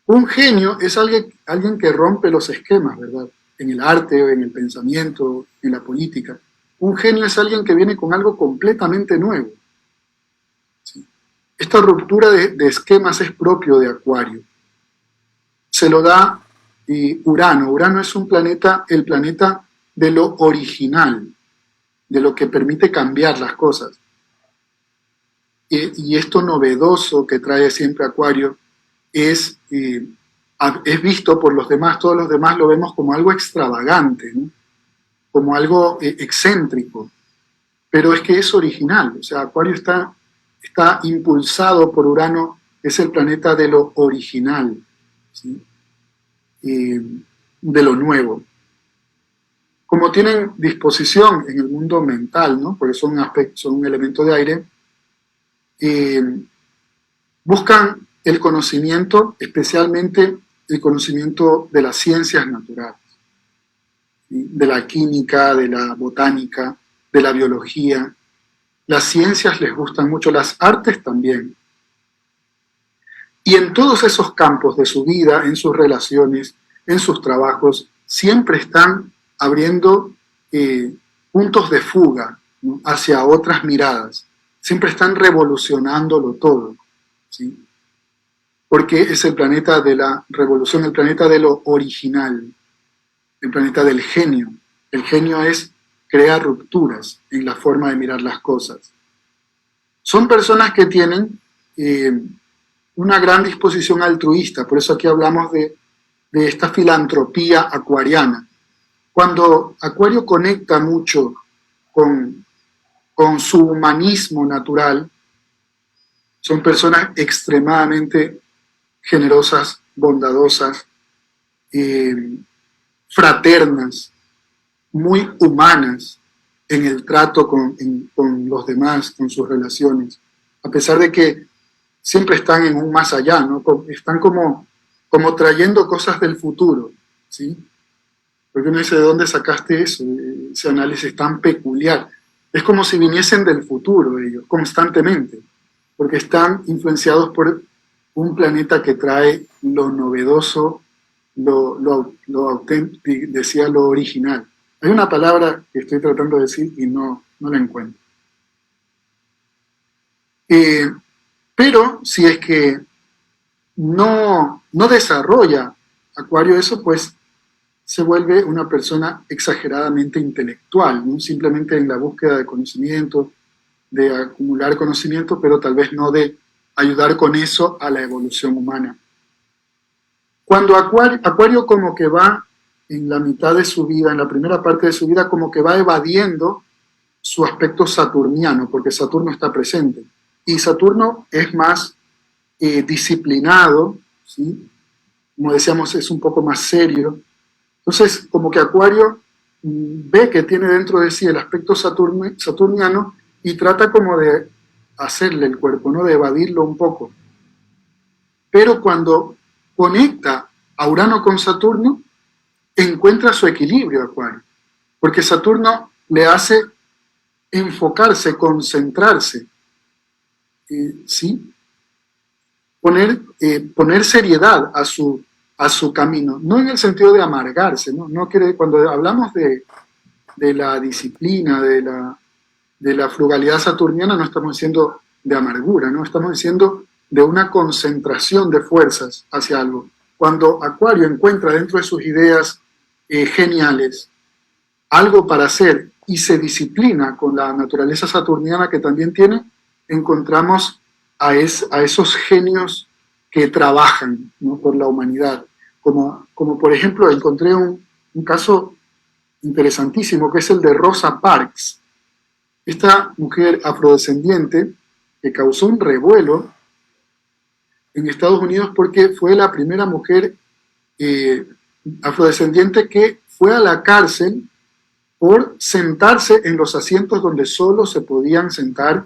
Un genio es alguien que rompe los esquemas, ¿verdad? En el arte, en el pensamiento, en la política. Un genio es alguien que viene con algo completamente nuevo. ¿Sí? Esta ruptura de esquemas es propio de Acuario. Se lo da Urano. Urano es el planeta de lo original, de lo que permite cambiar las cosas. Y esto novedoso que trae siempre Acuario es visto por los demás, todos los demás lo vemos como algo extravagante, ¿no? Como algo excéntrico, pero es que es original. O sea, Acuario está impulsado por Urano, es el planeta de lo original, ¿sí? De lo nuevo. Como tienen disposición en el mundo mental, ¿no?, porque son un elemento de aire, buscan el conocimiento, especialmente el conocimiento de las ciencias naturales, ¿sí?, de la química, de la botánica, de la biología. Las ciencias les gustan mucho, las artes también. Y en todos esos campos de su vida, en sus relaciones, en sus trabajos, siempre están abriendo puntos de fuga, ¿no?, hacia otras miradas. Siempre están revolucionándolo todo, ¿sí? Porque es el planeta de la revolución, el planeta de lo original, el planeta del genio. El genio crea rupturas en la forma de mirar las cosas. Son personas que tienen una gran disposición altruista, por eso aquí hablamos de esta filantropía acuariana. Cuando Acuario conecta mucho con su humanismo natural, son personas extremadamente generosas, bondadosas, fraternas, muy humanas en el trato con los demás, con sus relaciones, a pesar de que siempre están en un más allá, ¿no? Están como trayendo cosas del futuro, ¿sí? Porque uno dice, ¿de dónde sacaste eso? Ese análisis tan peculiar. Es como si viniesen del futuro ellos, constantemente, porque están influenciados por un planeta que trae lo novedoso, lo auténtico, decía lo original. Hay una palabra que estoy tratando de decir y no la encuentro. Pero si es que no desarrolla Acuario eso, pues se vuelve una persona exageradamente intelectual, ¿no? Simplemente en la búsqueda de conocimiento, de acumular conocimiento, pero tal vez no de ayudar con eso a la evolución humana. Cuando Acuario como que va en la mitad de su vida, en la primera parte de su vida, como que va evadiendo su aspecto saturniano, porque Saturno está presente. Y Saturno es más disciplinado, ¿sí? Como decíamos, es un poco más serio. Entonces, como que Acuario ve que tiene dentro de sí el aspecto saturniano y trata como de hacerle el cuerpo, ¿no? De evadirlo un poco. Pero cuando conecta a Urano con Saturno, encuentra su equilibrio Acuario, porque Saturno le hace enfocarse, concentrarse, ¿sí? Poner seriedad a su camino, no en el sentido de amargarse, ¿no? No quiere, cuando hablamos de la disciplina, de la frugalidad saturniana, no estamos diciendo de amargura, no estamos diciendo de una concentración de fuerzas hacia algo. Cuando Acuario encuentra dentro de sus ideas geniales algo para hacer y se disciplina con la naturaleza saturniana que también tiene, encontramos a esos genios que trabajan, ¿no? Por la humanidad. Como por ejemplo, encontré un caso interesantísimo que es el de Rosa Parks, esta mujer afrodescendiente que causó un revuelo en Estados Unidos porque fue la primera mujer afrodescendiente que fue a la cárcel por sentarse en los asientos donde solo se podían sentar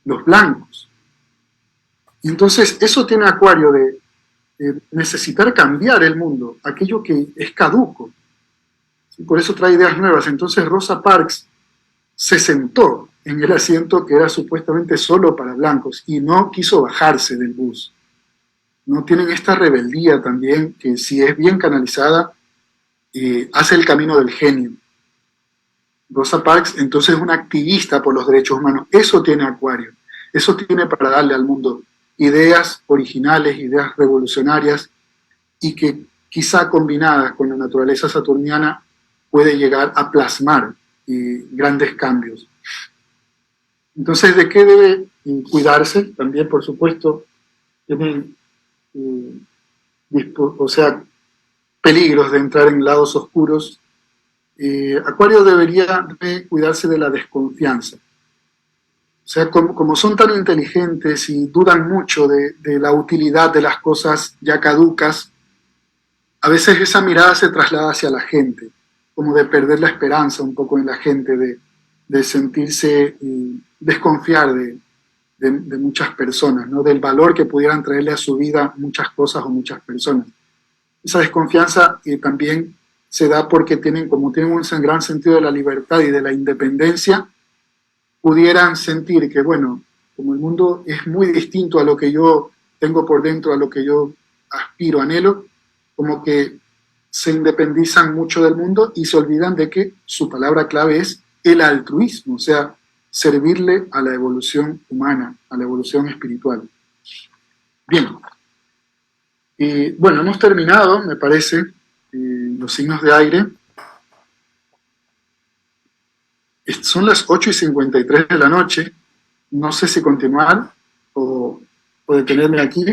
los blancos. Y entonces eso tiene Acuario de necesitar cambiar el mundo, aquello que es caduco. ¿Sí? Por eso trae ideas nuevas. Entonces Rosa Parks se sentó en el asiento que era supuestamente solo para blancos y no quiso bajarse del bus. No tienen esta rebeldía también que si es bien canalizada hace el camino del genio. Rosa Parks entonces es una activista por los derechos humanos. Eso tiene Acuario. Eso tiene para darle al mundo ideas originales, ideas revolucionarias y que quizá combinadas con la naturaleza saturniana puede llegar a plasmar grandes cambios. Entonces, ¿de qué debe cuidarse? También, por supuesto, tienen peligros de entrar en lados oscuros. Acuario debería cuidarse de la desconfianza. O sea, como son tan inteligentes y dudan mucho de la utilidad de las cosas ya caducas, a veces esa mirada se traslada hacia la gente, como de perder la esperanza un poco en la gente, de sentirse, desconfiar de muchas personas, ¿no? Del valor que pudieran traerle a su vida muchas cosas o muchas personas. Esa desconfianza también se da porque tienen un gran sentido de la libertad y de la independencia, pudieran sentir que, bueno, como el mundo es muy distinto a lo que yo tengo por dentro, a lo que yo aspiro, anhelo, como que se independizan mucho del mundo y se olvidan de que su palabra clave es el altruismo, o sea, servirle a la evolución humana, a la evolución espiritual. Bien, bueno, hemos terminado, me parece, los signos de aire. Son las 8:53 de la noche, no sé si continuar o detenerme aquí,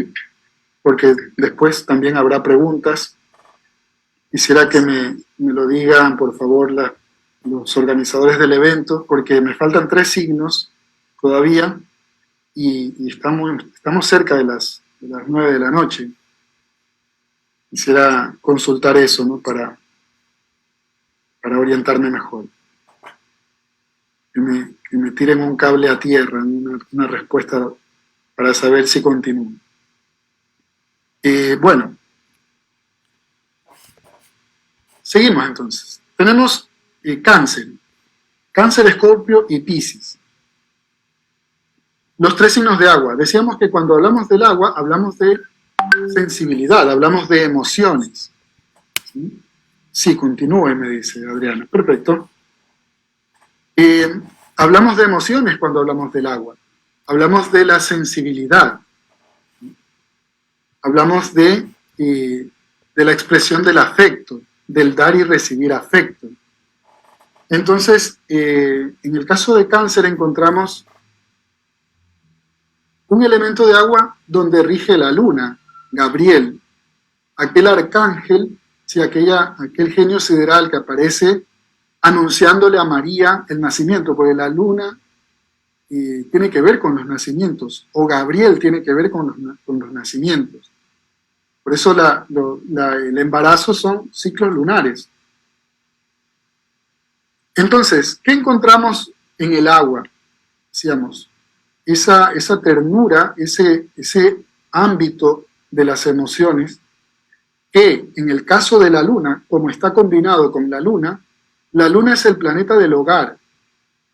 porque después también habrá preguntas. Quisiera que me lo digan, por favor, los organizadores del evento, porque me faltan 3 signos todavía y estamos cerca de las 9 de la noche. Quisiera consultar eso, ¿no? Para orientarme mejor. Que me tiren un cable a tierra, una respuesta para saber si continúo. Bueno, seguimos entonces. Tenemos Cáncer, Escorpio y Piscis. Los 3 signos de agua. Decíamos que cuando hablamos del agua, hablamos de sensibilidad, hablamos de emociones. Sí, continúe, me dice Adriana. Perfecto. Hablamos de emociones cuando hablamos del agua. Hablamos de la sensibilidad. Hablamos de la expresión del afecto, del dar y recibir afecto. Entonces, en el caso de Cáncer encontramos un elemento de agua donde rige la luna, Gabriel, aquel arcángel, sí, aquel genio sideral que aparece anunciándole a María el nacimiento, porque la luna tiene que ver con los nacimientos, o Gabriel tiene que ver con los nacimientos. Por eso el embarazo son ciclos lunares. Entonces, ¿qué encontramos en el agua? Decíamos, esa ternura, ese ámbito de las emociones, que en el caso de la luna, como está combinado con la luna es el planeta del hogar.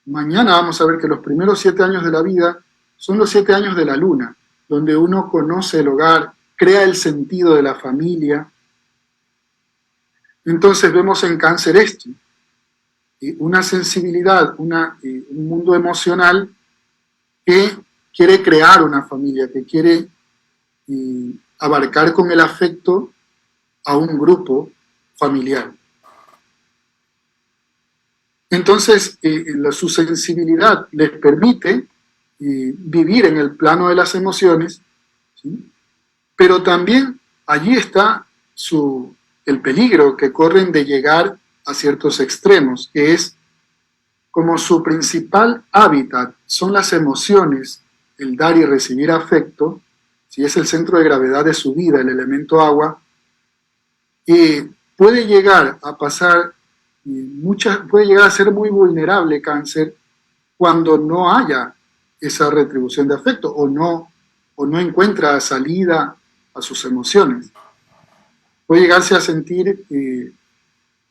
Mañana vamos a ver que los primeros 7 años de la vida son los 7 años de la luna, donde uno conoce el hogar, crea el sentido de la familia. Entonces vemos en Cáncer esto, una sensibilidad, un mundo emocional que quiere crear una familia, que quiere abarcar con el afecto a un grupo familiar. Entonces, su sensibilidad les permite vivir en el plano de las emociones, ¿sí? Pero también allí está el peligro que corren de llegar a ciertos extremos, que es como su principal hábitat son las emociones, el dar y recibir afecto, si es el centro de gravedad de su vida, el elemento agua, puede llegar a pasar puede llegar a ser muy vulnerable Cáncer cuando no haya esa retribución de afecto o no encuentra salida a sus emociones. Puede llegarse a sentir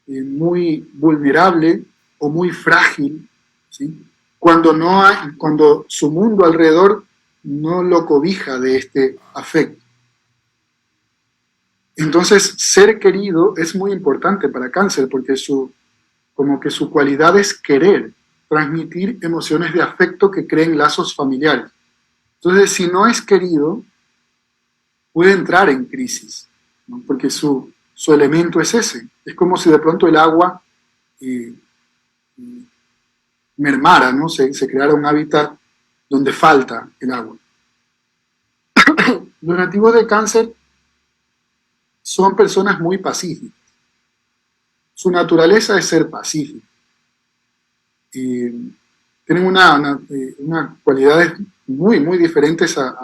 muy vulnerable o muy frágil, ¿sí? Cuando su mundo alrededor no lo cobija de este afecto. Entonces, ser querido es muy importante para Cáncer porque como que su cualidad es querer, transmitir emociones de afecto que creen lazos familiares. Entonces, si no es querido, puede entrar en crisis, ¿no? Porque su elemento es ese. Es como si de pronto el agua mermara, ¿no? Se creara un hábitat donde falta el agua. Los nativos de Cáncer son personas muy pacíficas. Su naturaleza es ser pacífico. Tienen unas cualidades muy, muy diferentes a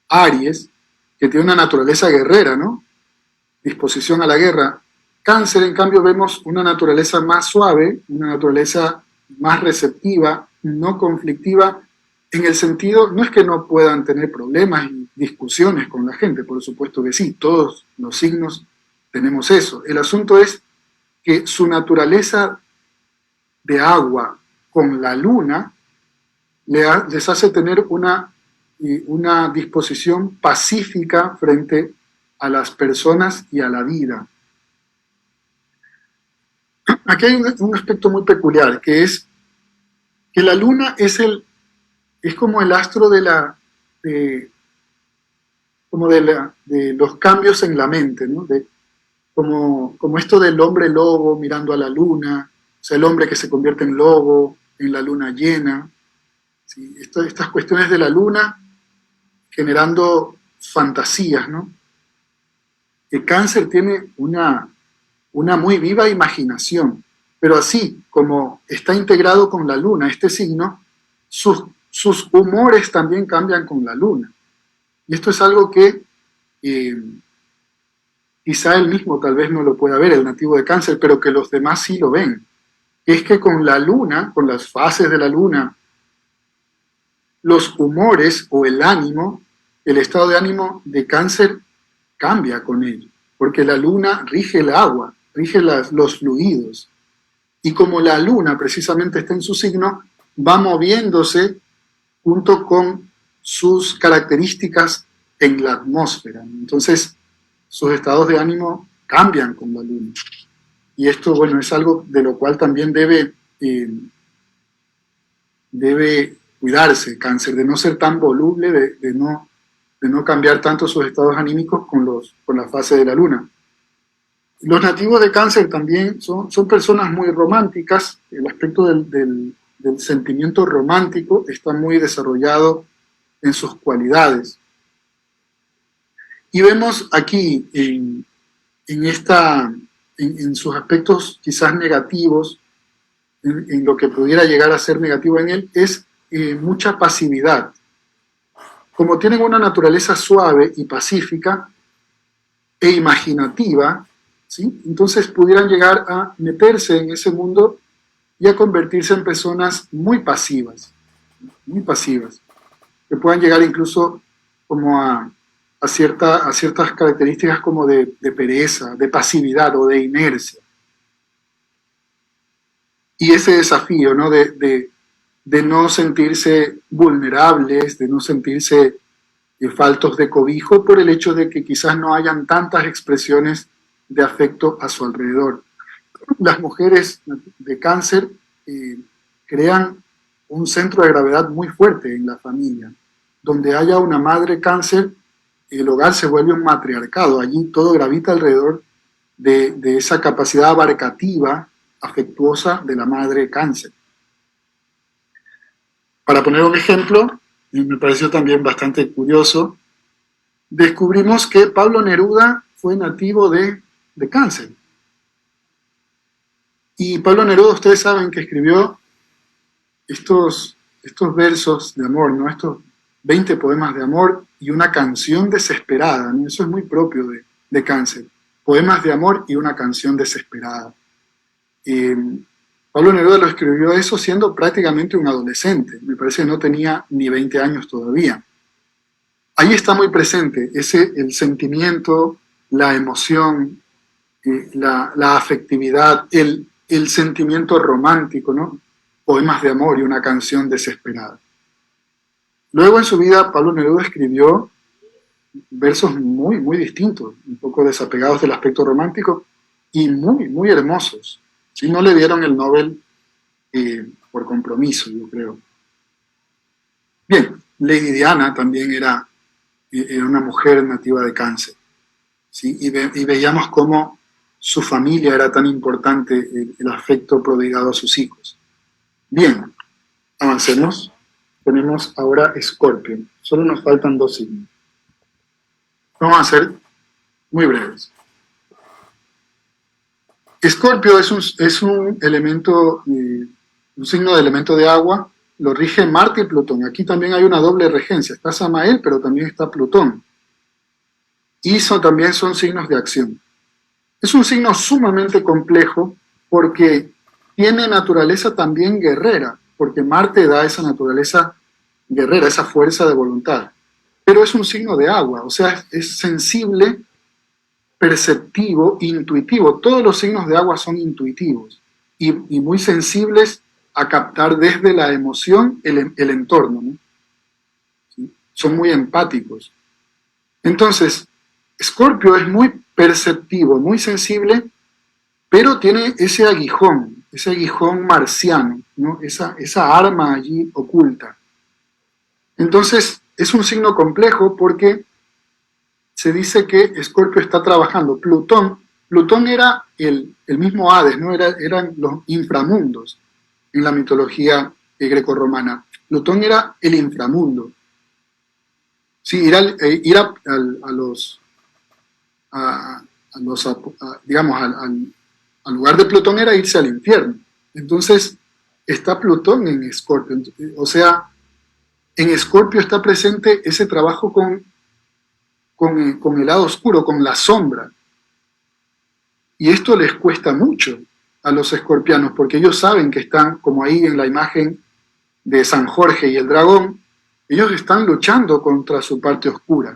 Aries, que tiene una naturaleza guerrera, ¿no? Disposición a la guerra. Cáncer, en cambio, vemos una naturaleza más suave, una naturaleza más receptiva, no conflictiva, en el sentido, no es que no puedan tener problemas y discusiones con la gente, por supuesto que sí, todos los signos tenemos eso. El asunto es que su naturaleza de agua con la luna les hace tener una disposición pacífica frente a las personas y a la vida. Aquí hay un aspecto muy peculiar, que es que la luna es como el astro de los cambios en la mente, ¿no? Como esto del hombre lobo mirando a la luna, o sea, el hombre que se convierte en lobo en la luna llena, ¿sí? Estas cuestiones de la luna generando fantasías, ¿no? El Cáncer tiene una muy viva imaginación, pero así como está integrado con la luna, este signo, sus humores también cambian con la luna. Y esto es algo que quizá él mismo tal vez no lo pueda ver, el nativo de Cáncer, pero que los demás sí lo ven. Es que con la luna, con las fases de la luna, los humores o el ánimo, el estado de ánimo de Cáncer cambia con ello, porque la luna rige el agua, rige los fluidos. Y como la luna precisamente está en su signo, va moviéndose junto con sus características en la atmósfera. Entonces, sus estados de ánimo cambian con la luna. Y esto, bueno, es algo de lo cual también debe cuidarse Cáncer, de no ser tan voluble, de no cambiar tanto sus estados anímicos con la fase de la luna. Los nativos de Cáncer también son personas muy románticas. El aspecto del sentimiento romántico está muy desarrollado en sus cualidades. Y vemos aquí en sus aspectos quizás negativos, en lo que pudiera llegar a ser negativo en él, es mucha pasividad. Como tienen una naturaleza suave y pacífica e imaginativa, ¿sí? Entonces pudieran llegar a meterse en ese mundo y a convertirse en personas muy pasivas, que puedan llegar incluso como a ciertas características como de pereza, de pasividad o de inercia. Y ese desafío, ¿no? de no sentirse vulnerables, de no sentirse faltos de cobijo por el hecho de que quizás no hayan tantas expresiones de afecto a su alrededor. Las mujeres de cáncer crean un centro de gravedad muy fuerte en la familia. Donde haya una madre cáncer, el hogar se vuelve un matriarcado. Allí todo gravita alrededor de esa capacidad abarcativa, afectuosa de la madre cáncer. Para poner un ejemplo, y me pareció también bastante curioso, descubrimos que Pablo Neruda fue nativo de Cáncer. Y Pablo Neruda, ustedes saben que escribió estos versos de amor, ¿no? Estos 20 poemas de amor y una canción desesperada, ¿no? Eso es muy propio de Cáncer. Poemas de amor y una canción desesperada. Pablo Neruda lo escribió eso siendo prácticamente un adolescente. Me parece que no tenía ni 20 años todavía. Ahí está muy presente el sentimiento, la emoción, la afectividad, el sentimiento romántico, ¿no? Poemas de amor y una canción desesperada. Luego en su vida Pablo Neruda escribió versos muy, muy distintos, un poco desapegados del aspecto romántico y muy, muy hermosos. ¿Sí? No le dieron el Nobel por compromiso, yo creo. Bien, Lady Diana también era una mujer nativa de Cáncer. ¿Sí? Y veíamos cómo su familia era tan importante, el afecto prodigado a sus hijos. Bien, avancemos. Tenemos ahora Escorpio. Solo nos faltan 2 signos. Vamos a ser muy breves. Escorpio es un elemento, un signo de elemento de agua, lo rige Marte y Plutón. Aquí también hay una doble regencia, está Samael, pero también está Plutón. Y también son signos de acción. Es un signo sumamente complejo porque tiene naturaleza también guerrera, porque Marte da esa naturaleza guerrera, esa fuerza de voluntad. Pero es un signo de agua, o sea, es sensible, perceptivo, intuitivo. Todos los signos de agua son intuitivos y muy sensibles a captar desde la emoción el entorno, ¿no? ¿Sí? Son muy empáticos. Entonces, Escorpio es muy perceptivo, muy sensible, pero tiene ese aguijón marciano, ¿no? Esa arma allí oculta. Entonces, es un signo complejo porque se dice que Escorpio está trabajando. Plutón era el mismo Hades, ¿no? Eran los inframundos en la mitología grecorromana. Plutón era el inframundo. Sí, ir al lugar de Plutón era irse al infierno. Entonces, está Plutón en Escorpio. O sea, en Escorpio está presente ese trabajo con el lado oscuro, con la sombra. Y esto les cuesta mucho a los escorpianos, porque ellos saben que están, como ahí en la imagen de San Jorge y el dragón, ellos están luchando contra su parte oscura,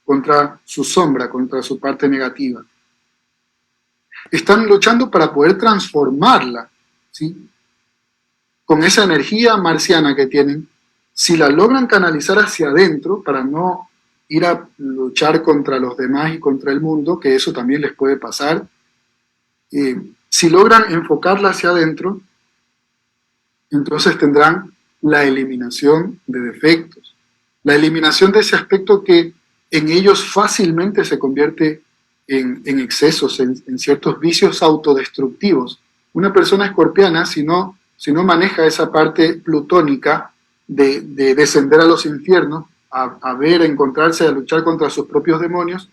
contra su sombra, contra su parte negativa. Están luchando para poder transformarla, ¿sí? Con esa energía marciana que tienen, si la logran canalizar hacia adentro para no ir a luchar contra los demás y contra el mundo, que eso también les puede pasar, si logran enfocarla hacia adentro, entonces tendrán la eliminación de defectos, la eliminación de ese aspecto que en ellos fácilmente se convierte en excesos, en ciertos vicios autodestructivos. Una persona escorpiana, si no maneja esa parte plutónica de descender a los infiernos, a encontrarse, a luchar contra sus propios demonios,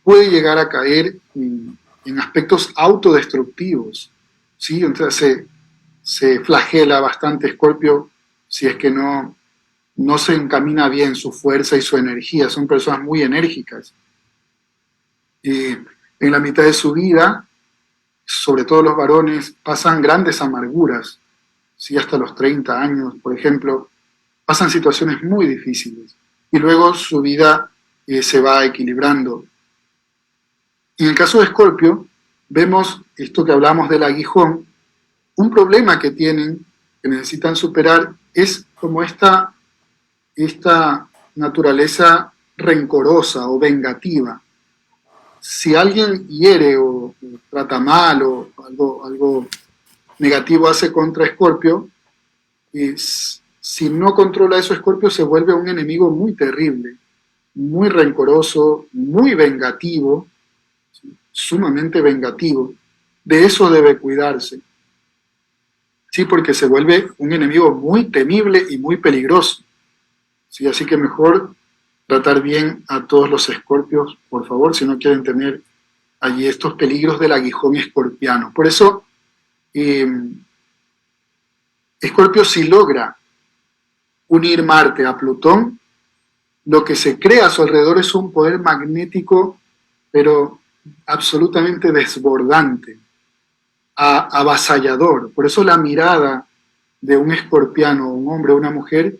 puede llegar a caer en aspectos autodestructivos, ¿sí? Entonces se flagela bastante Escorpio si es que no se encamina bien su fuerza y su energía. Son personas muy enérgicas. En la mitad de su vida, sobre todo los varones, pasan grandes amarguras, ¿sí? Hasta los 30 años, por ejemplo, pasan situaciones muy difíciles y luego su vida se va equilibrando. Y en el caso de Escorpio, vemos esto que hablamos del aguijón, un problema que tienen, que necesitan superar, es como esta naturaleza rencorosa o vengativa. Si alguien hiere o trata mal o algo negativo hace contra Escorpio, si no controla eso, Escorpio se vuelve un enemigo muy terrible, muy rencoroso, muy vengativo, sumamente vengativo. De eso debe cuidarse. Sí, porque se vuelve un enemigo muy temible y muy peligroso. Sí, así que mejor tratar bien a todos los escorpios, por favor, si no quieren tener allí estos peligros del aguijón escorpiano. Por eso, Escorpio, si logra unir Marte a Plutón, lo que se crea a su alrededor es un poder magnético, pero absolutamente desbordante, avasallador. Por eso la mirada de un escorpiano, un hombre o una mujer,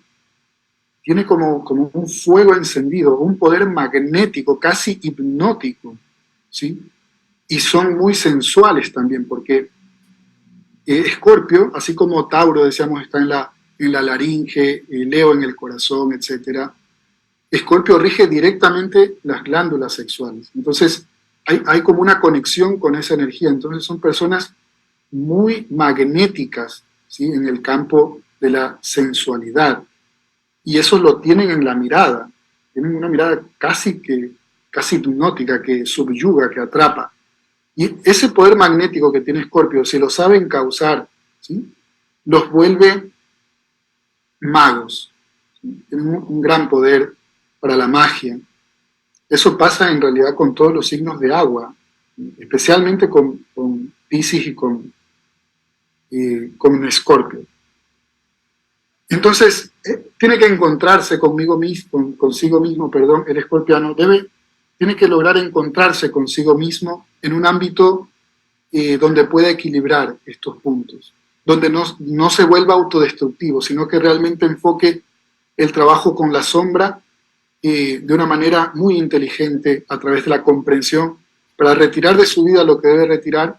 tiene como un fuego encendido, un poder magnético, casi hipnótico, ¿sí? Y son muy sensuales también, porque Escorpio, así como Tauro, decíamos, está en la laringe, Leo en el corazón, etc. Escorpio rige directamente las glándulas sexuales. Entonces, hay como una conexión con esa energía. Entonces, son personas muy magnéticas, ¿sí? En el campo de la sensualidad. Y eso lo tienen en la mirada. Tienen una mirada casi hipnótica, que subyuga, que atrapa. Y ese poder magnético que tiene Escorpio, si lo saben causar, ¿sí? Los vuelve magos. ¿Sí? Tienen un gran poder para la magia. Eso pasa en realidad con todos los signos de agua, especialmente con Piscis y con Escorpio. Entonces, tiene que encontrarse consigo mismo, el escorpiano tiene que lograr encontrarse consigo mismo en un ámbito donde pueda equilibrar estos puntos, donde no se vuelva autodestructivo, sino que realmente enfoque el trabajo con la sombra de una manera muy inteligente a través de la comprensión para retirar de su vida lo que debe retirar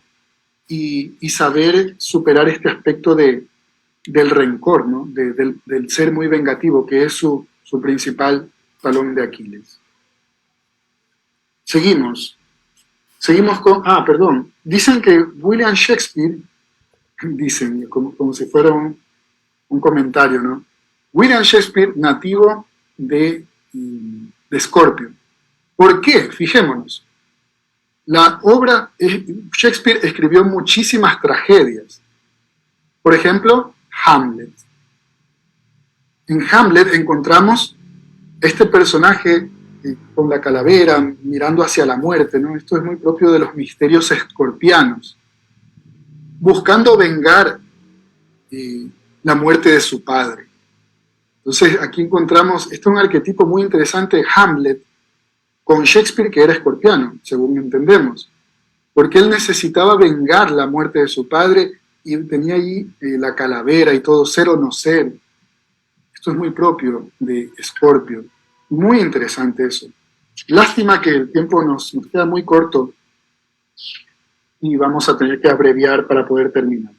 y saber superar este aspecto del rencor, ¿no? Del ser muy vengativo, que es su principal talón de Aquiles. Seguimos con, perdón, dicen que William Shakespeare, dicen, como si fuera un comentario, ¿no? William Shakespeare, nativo de Escorpio. ¿Por qué? Fijémonos. Shakespeare escribió muchísimas tragedias. Por ejemplo, Hamlet. En Hamlet encontramos este personaje con la calavera mirando hacia la muerte, ¿no? Esto es muy propio de los misterios escorpianos, buscando vengar la muerte de su padre. Entonces aquí encontramos, este es un arquetipo muy interesante, Hamlet, con Shakespeare, que era escorpiano, según entendemos, porque él necesitaba vengar la muerte de su padre y tenía allí la calavera y todo, ser o no ser. Esto es muy propio de Escorpio. Muy interesante eso. Lástima que el tiempo nos queda muy corto y vamos a tener que abreviar para poder terminar.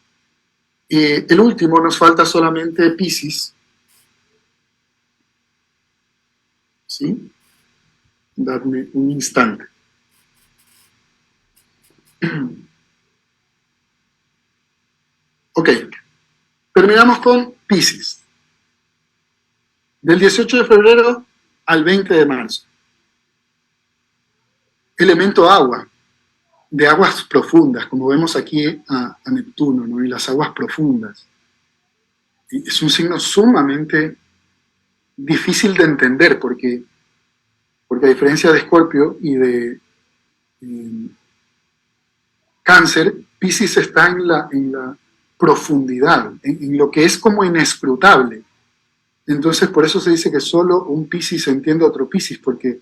El último, nos falta solamente Piscis. ¿Sí? Dadme un instante. Ok. Terminamos con Piscis. Del 18 de febrero al 20 de marzo. Elemento agua, de aguas profundas, como vemos aquí a Neptuno, ¿no? Y las aguas profundas. Y es un signo sumamente difícil de entender porque a diferencia de Escorpio y de Cáncer, Piscis está en la profundidad, en lo que es como inescrutable. Entonces, por eso se dice que solo un Piscis entiende a otro Piscis, porque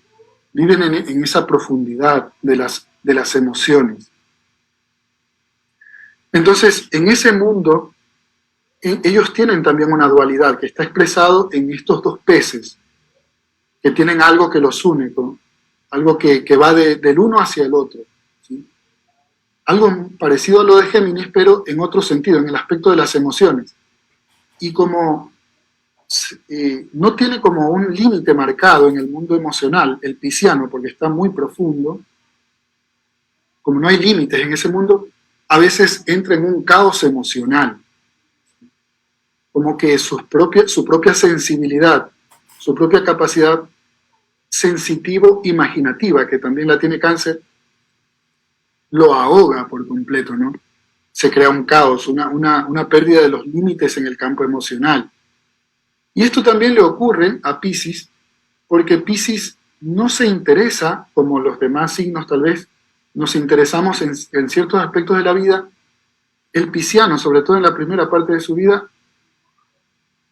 viven en esa profundidad de las emociones. Entonces, en ese mundo, ellos tienen también una dualidad que está expresado en estos dos peces, que tienen algo que los une, algo que va del uno hacia el otro. ¿Sí? Algo parecido a lo de Géminis, pero en otro sentido, en el aspecto de las emociones. Y como no tiene como un límite marcado en el mundo emocional, el pisciano, porque está muy profundo, como no hay límites en ese mundo, a veces entra en un caos emocional, como que su propia sensibilidad, su propia capacidad sensitivo-imaginativa, que también la tiene Cáncer, lo ahoga por completo, ¿no? Se crea un caos, una pérdida de los límites en el campo emocional. Y esto también le ocurre a Piscis, porque Piscis no se interesa, como los demás signos tal vez, nos interesamos en ciertos aspectos de la vida. El pisciano, sobre todo en la primera parte de su vida,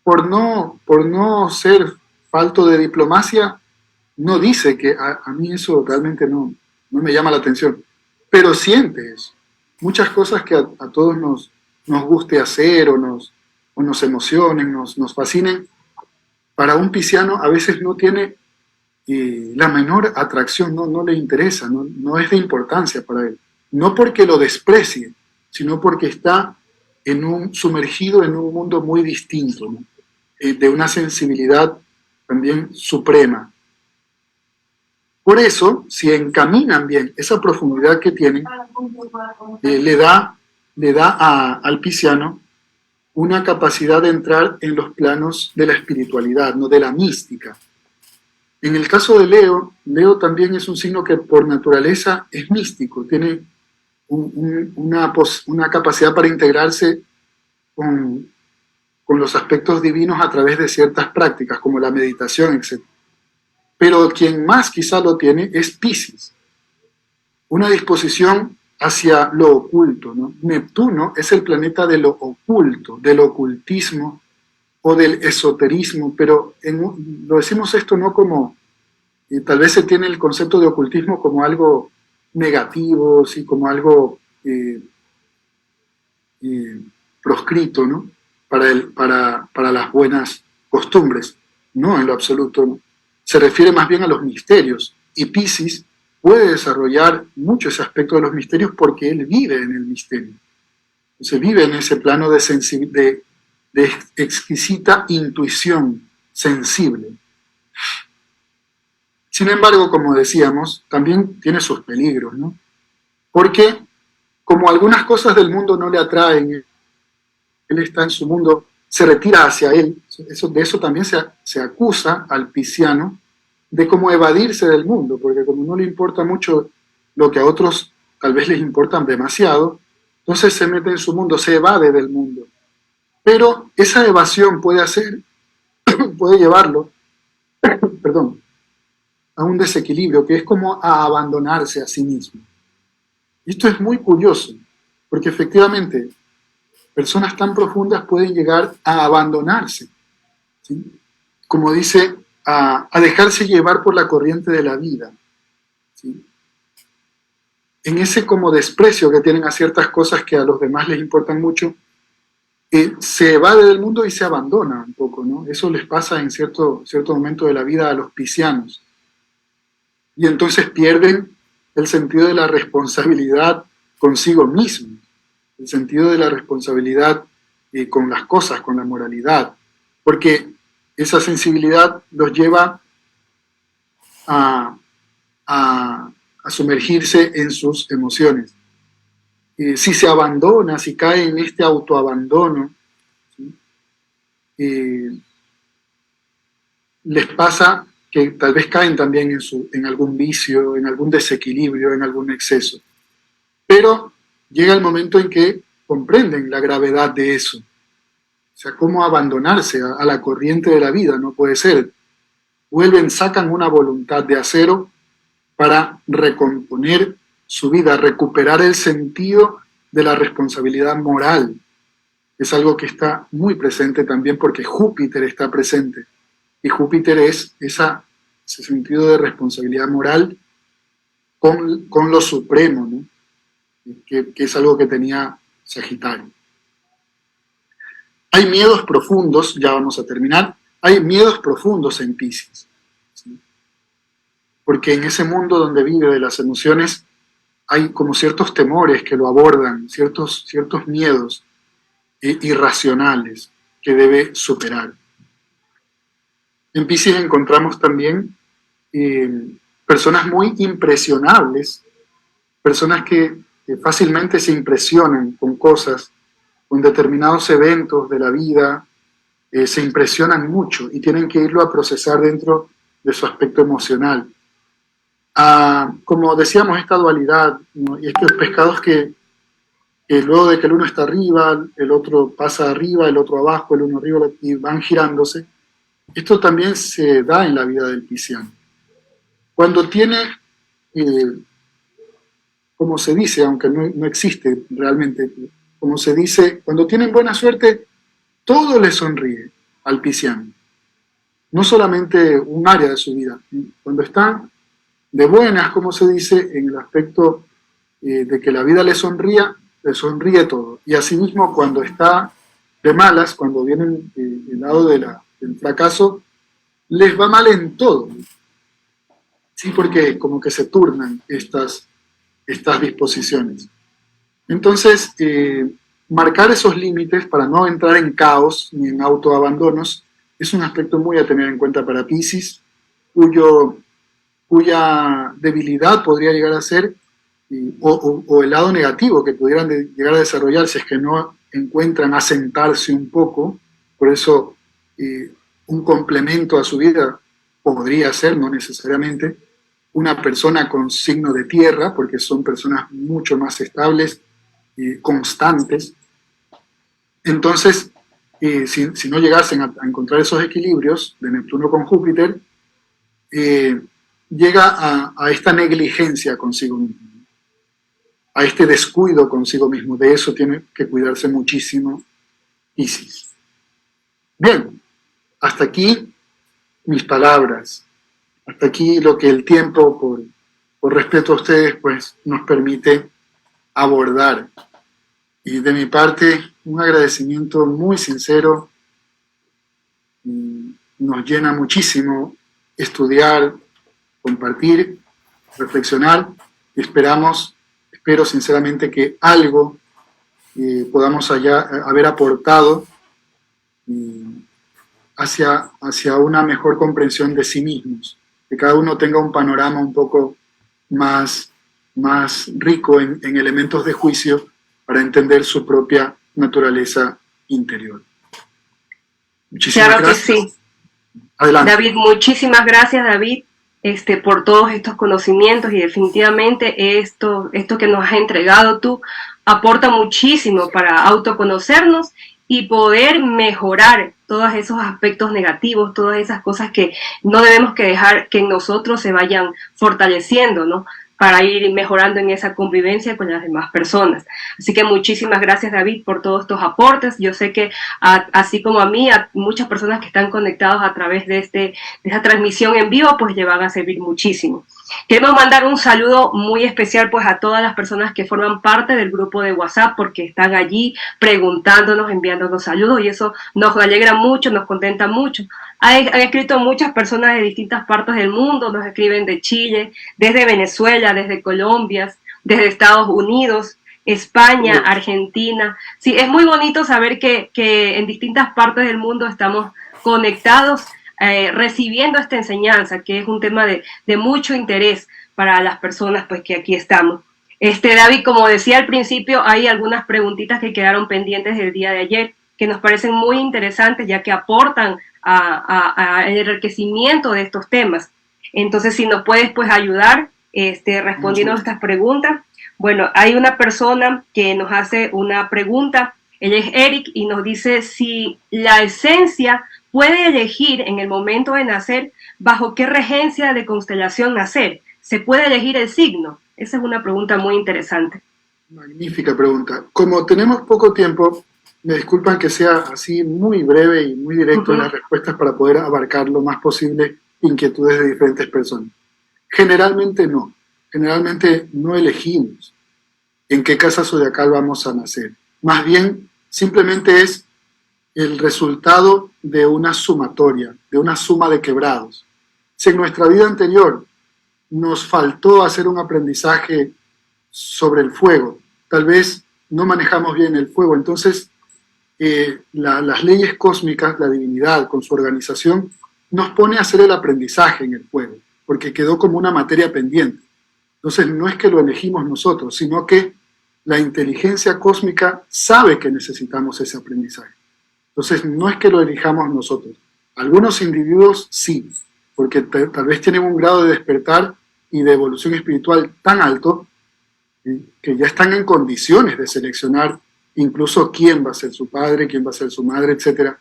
por no ser falto de diplomacia, no dice que a mí eso realmente no me llama la atención, pero siente eso. Muchas cosas que a todos nos guste hacer o nos emocionen, nos fascinen, para un pisciano a veces no tiene la menor atracción, no le interesa, no es de importancia para él. No porque lo desprecie, sino porque está sumergido en un mundo muy distinto, ¿no? De una sensibilidad también suprema. Por eso, si encaminan bien esa profundidad que tienen, le da al pisciano una capacidad de entrar en los planos de la espiritualidad, no de la mística. En el caso de Leo también es un signo que por naturaleza es místico, tiene una capacidad para integrarse con los aspectos divinos a través de ciertas prácticas, como la meditación, etc. Pero quien más quizá lo tiene es Piscis, una disposición hacia lo oculto, ¿no? Neptuno es el planeta de lo oculto, del ocultismo o del esoterismo, pero lo decimos esto no como, tal vez se tiene el concepto de ocultismo como algo negativo, sí, como algo proscrito, ¿no? Para las buenas costumbres. No, en lo absoluto, ¿no? Se refiere más bien a los misterios, y Piscis puede desarrollar mucho ese aspecto de los misterios porque él vive en el misterio. Entonces vive en ese plano de exquisita intuición sensible. Sin embargo, como decíamos, también tiene sus peligros, ¿no? Porque como algunas cosas del mundo no le atraen, él está en su mundo, se retira hacia él, de eso también se acusa al pisciano, de cómo evadirse del mundo, porque como no le importa mucho lo que a otros tal vez les importa demasiado, entonces se mete en su mundo, se evade del mundo. Pero esa evasión puede llevarlo, perdón, a un desequilibrio, que es como a abandonarse a sí mismo. Y esto es muy curioso, porque efectivamente personas tan profundas pueden llegar a abandonarse, ¿sí? Como dice, a dejarse llevar por la corriente de la vida, ¿sí? En ese como desprecio que tienen a ciertas cosas que a los demás les importan mucho, se evade del mundo y se abandona un poco, ¿no? Eso les pasa en cierto momento de la vida a los piscianos. Y entonces pierden el sentido de la responsabilidad consigo mismos, el sentido de la responsabilidad con las cosas, con la moralidad, porque esa sensibilidad los lleva a sumergirse en sus emociones. Si se abandona, si cae en este autoabandono, ¿sí? Les pasa que tal vez caen también en algún vicio, en algún desequilibrio, en algún exceso. Pero llega el momento en que comprenden la gravedad de eso. O sea, cómo abandonarse a la corriente de la vida, no puede ser. Sacan una voluntad de acero para recomponer su vida, recuperar el sentido de la responsabilidad moral. Es algo que está muy presente también porque Júpiter está presente. Y Júpiter es ese sentido de responsabilidad moral con lo supremo, ¿no? que es algo que tenía Sagitario. Hay miedos profundos, ya vamos a terminar, hay miedos profundos en Piscis, ¿sí? Porque en ese mundo donde vive de las emociones hay como ciertos temores que lo abordan, ciertos miedos irracionales que debe superar. En Piscis encontramos también personas muy impresionables, personas que fácilmente se impresionan con cosas, con determinados eventos de la vida, se impresionan mucho y tienen que irlo a procesar dentro de su aspecto emocional. Como decíamos, esta dualidad, ¿no? Y estos pescados que luego de que el uno está arriba, el otro pasa arriba, el otro abajo, el uno arriba, y van girándose, esto también se da en la vida del pisciano. Cuando tiene, como se dice, aunque no existe realmente, como se dice, cuando tienen buena suerte, todo le sonríe al pisciano. No solamente un área de su vida. Cuando están de buenas, como se dice, en el aspecto de que la vida le sonríe todo. Y asimismo, cuando está de malas, cuando viene el lado del fracaso, les va mal en todo. Sí, porque como que se turnan estas disposiciones. Entonces, marcar esos límites para no entrar en caos ni en autoabandonos es un aspecto muy a tener en cuenta para Piscis, cuya debilidad podría llegar a ser, o el lado negativo que pudieran llegar a desarrollarse es que no encuentran asentarse un poco. Por eso un complemento a su vida podría ser, no necesariamente, una persona con signo de tierra, porque son personas mucho más estables y constantes. Entonces, si no llegasen a encontrar esos equilibrios de Neptuno con Júpiter, llega a esta negligencia consigo mismo, a este descuido consigo mismo. De eso tiene que cuidarse muchísimo Piscis. Bien, hasta aquí mis palabras. Hasta aquí lo que el tiempo, por respeto a ustedes, pues nos permite abordar. Y de mi parte, un agradecimiento muy sincero. Nos llena muchísimo estudiar, compartir, reflexionar. Espero sinceramente que algo podamos haber aportado hacia una mejor comprensión de sí mismos, que cada uno tenga un panorama un poco más rico en elementos de juicio para entender su propia naturaleza interior. Muchísimas Claro que gracias. sí. Adelante. David, muchísimas gracias, David, por todos estos conocimientos, y definitivamente esto que nos has entregado tú aporta muchísimo para autoconocernos y poder mejorar todos esos aspectos negativos, todas esas cosas que no debemos que dejar que en nosotros se vayan fortaleciendo, ¿no? Para ir mejorando en esa convivencia con las demás personas. Así que muchísimas gracias, David, por todos estos aportes. Yo sé que así como a mí, a muchas personas que están conectados a través de esta transmisión en vivo, pues le van a servir muchísimo. Queremos mandar un saludo muy especial pues a todas las personas que forman parte del grupo de WhatsApp, porque están allí preguntándonos, enviándonos saludos, y eso nos alegra mucho, nos contenta mucho. Han escrito muchas personas de distintas partes del mundo, nos escriben de Chile, desde Venezuela, desde Colombia, desde Estados Unidos, España, Argentina. Sí, es muy bonito saber que en distintas partes del mundo estamos conectados, recibiendo esta enseñanza, que es un tema de mucho interés para las personas pues que aquí estamos. David, como decía al principio, hay algunas preguntitas que quedaron pendientes del día de ayer, que nos parecen muy interesantes, ya que aportan al enriquecimiento de estos temas. Entonces, si nos puedes pues ayudar respondiendo a estas preguntas. Bueno, hay una persona que nos hace una pregunta, él es Eric, y nos dice si la esencia puede elegir en el momento de nacer bajo qué regencia de constelación nacer, ¿Se puede elegir el signo? Esa es una pregunta muy interesante. Magnífica pregunta. Como tenemos poco tiempo, me disculpan que sea así muy breve y muy directo en las respuestas para poder abarcar lo más posible inquietudes de diferentes personas. Generalmente no. Generalmente no elegimos en qué casa zodiacal vamos a nacer. Más bien, simplemente es el resultado de una sumatoria, de una suma de quebrados. Si en nuestra vida anterior nos faltó hacer un aprendizaje sobre el fuego, tal vez no manejamos bien el fuego, entonces las leyes cósmicas, la divinidad con su organización, nos pone a hacer el aprendizaje en el fuego, porque quedó como una materia pendiente. Entonces no es que lo elegimos nosotros, sino que la inteligencia cósmica sabe que necesitamos ese aprendizaje. Entonces no es que lo elijamos nosotros. Algunos individuos sí, porque tal vez tienen un grado de despertar y de evolución espiritual tan alto que ya están en condiciones de seleccionar incluso quién va a ser su padre, quién va a ser su madre, etc.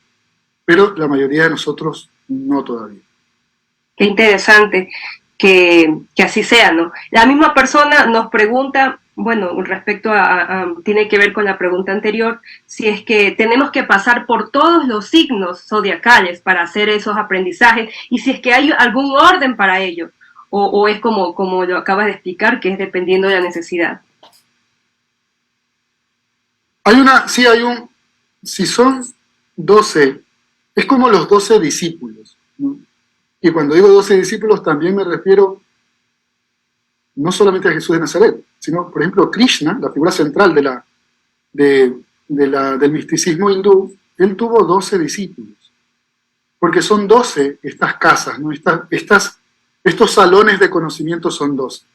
Pero la mayoría de nosotros no todavía. Qué interesante que así sea, ¿no? La misma persona nos pregunta, bueno, respecto tiene que ver con la pregunta anterior, si es que tenemos que pasar por todos los signos zodiacales para hacer esos aprendizajes y si es que hay algún orden para ello, o es como lo acabas de explicar, que es dependiendo de la necesidad. Si son 12, es como los 12 discípulos, ¿no? Y cuando digo 12 discípulos también me refiero no solamente a Jesús de Nazaret, sino, por ejemplo, Krishna, la figura central del misticismo hindú, él tuvo 12 discípulos, porque son 12 estas casas, ¿no? Estos salones de conocimiento son 12.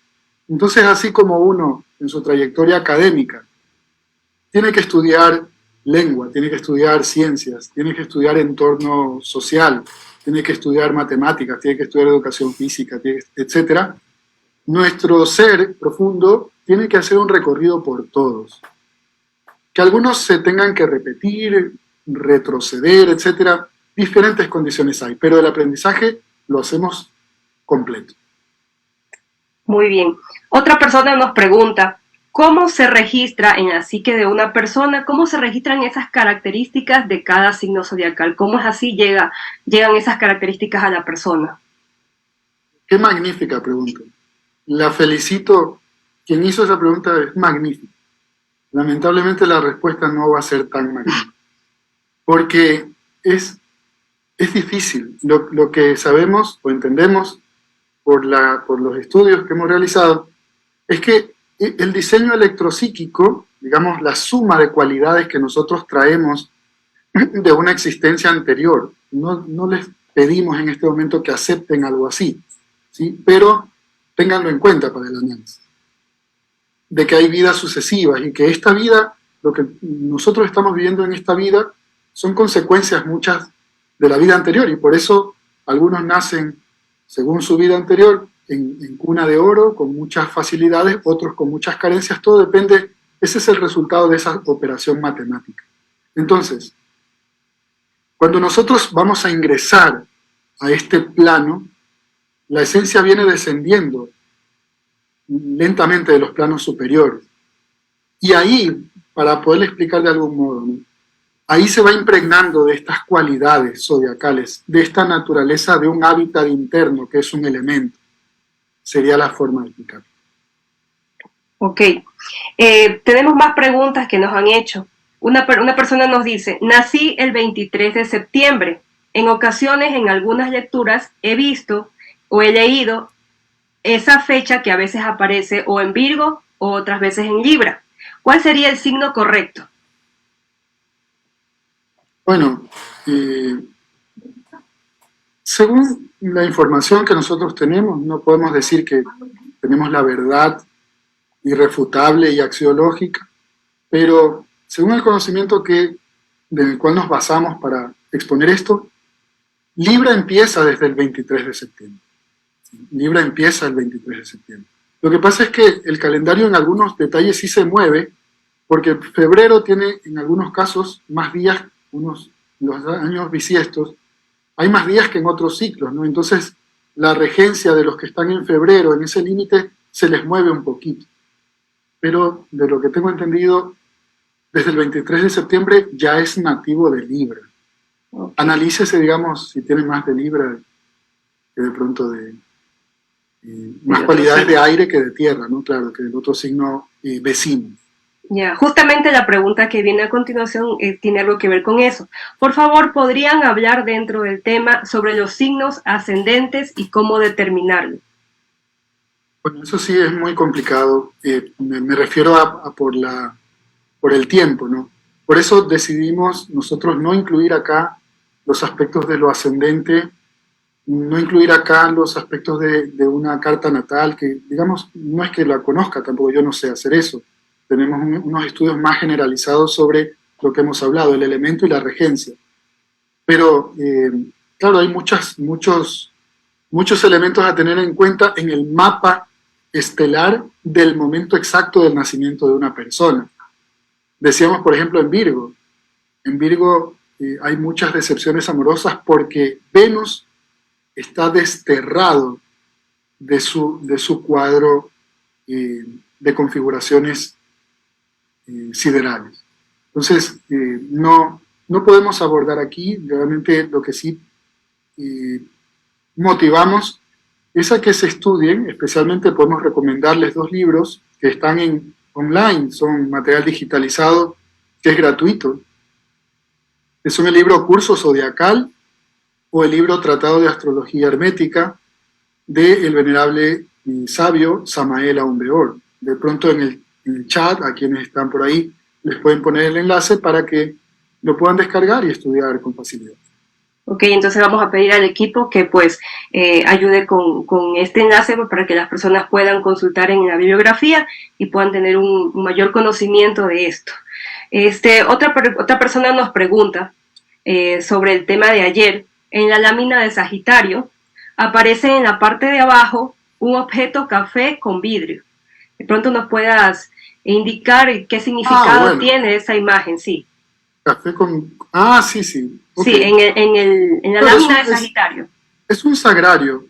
Entonces, así como uno en su trayectoria académica tiene que estudiar lengua, tiene que estudiar ciencias, tiene que estudiar entorno social, tiene que estudiar matemáticas, tiene que estudiar educación física, etc., nuestro ser profundo tiene que hacer un recorrido por todos. Que algunos se tengan que repetir, retroceder, etc., diferentes condiciones hay, pero el aprendizaje lo hacemos completo. Muy bien. Otra persona nos pregunta, ¿cómo se registra en la psique de una persona? ¿Cómo se registran esas características de cada signo zodiacal? ¿Cómo es así llegan esas características a la persona? Qué magnífica pregunta. La felicito. Quien hizo esa pregunta es magnífica. Lamentablemente la respuesta no va a ser tan magnífica. Porque es difícil. Lo que sabemos o entendemos por los estudios que hemos realizado es que el diseño electropsíquico, digamos, la suma de cualidades que nosotros traemos de una existencia anterior, no les pedimos en este momento que acepten algo así, ¿sí? Pero ténganlo en cuenta para el análisis, de que hay vidas sucesivas y que esta vida, lo que nosotros estamos viviendo en esta vida, son consecuencias muchas de la vida anterior y por eso algunos nacen según su vida anterior en cuna de oro, con muchas facilidades, otros con muchas carencias, todo depende, ese es el resultado de esa operación matemática. Entonces, cuando nosotros vamos a ingresar a este plano, la esencia viene descendiendo lentamente de los planos superiores. Y ahí, para poderle explicar de algún modo, ¿no? Ahí se va impregnando de estas cualidades zodiacales, de esta naturaleza de un hábitat interno que es un elemento. Sería la forma de explicarlo. Ok. Tenemos más preguntas que nos han hecho. Una persona nos dice, nací el 23 de septiembre. En ocasiones, en algunas lecturas, he visto o he leído esa fecha que a veces aparece o en Virgo o otras veces en Libra. ¿Cuál sería el signo correcto? Bueno, según la información que nosotros tenemos, no podemos decir que tenemos la verdad irrefutable y axiológica, pero según el conocimiento del cual nos basamos para exponer esto, Libra empieza desde el 23 de septiembre. Libra empieza el 23 de septiembre. Lo que pasa es que el calendario en algunos detalles sí se mueve, porque febrero tiene en algunos casos más días, los años bisiestos, hay más días que en otros ciclos, ¿no? Entonces, la regencia de los que están en febrero, en ese límite, se les mueve un poquito. Pero de lo que tengo entendido, desde el 23 de septiembre ya es nativo de Libra. Okay. Analícese, digamos, si tiene más de Libra que de pronto de más cualidades de aire que de tierra, ¿no? Claro, que del otro signo vecino. Ya, justamente la pregunta que viene a continuación tiene algo que ver con eso. Por favor, ¿podrían hablar dentro del tema sobre los signos ascendentes y cómo determinarlo? Bueno, eso sí es muy complicado. Me refiero a por el tiempo, ¿no? Por eso decidimos nosotros no incluir acá los aspectos de lo ascendente, no incluir acá los aspectos de una carta natal, que digamos, no es que la conozca tampoco, yo no sé hacer eso. Tenemos unos estudios más generalizados sobre lo que hemos hablado, el elemento y la regencia. Pero, claro, hay muchos elementos a tener en cuenta en el mapa estelar del momento exacto del nacimiento de una persona. Decíamos, por ejemplo, en Virgo hay muchas decepciones amorosas porque Venus está desterrado de su cuadro de configuraciones siderales. Entonces, no podemos abordar aquí, realmente lo que sí motivamos es a que se estudien, especialmente podemos recomendarles 2 libros que están online, son material digitalizado que es gratuito. Son el libro Curso Zodiacal o el libro Tratado de Astrología Hermética del venerable y sabio Samael Aun Weor. De pronto en el chat, a quienes están por ahí, les pueden poner el enlace para que lo puedan descargar y estudiar con facilidad. Ok, entonces vamos a pedir al equipo que pues ayude con este enlace para que las personas puedan consultar en la bibliografía y puedan tener un mayor conocimiento de esto. Otra persona nos pregunta sobre el tema de ayer. En la lámina de Sagitario aparece en la parte de abajo un objeto café con vidrio. De pronto nos puedas indicar qué significado tiene esa imagen, sí. Café con... sí, sí. Okay. Sí, en la lámina de Sagitario. Es un sagrario.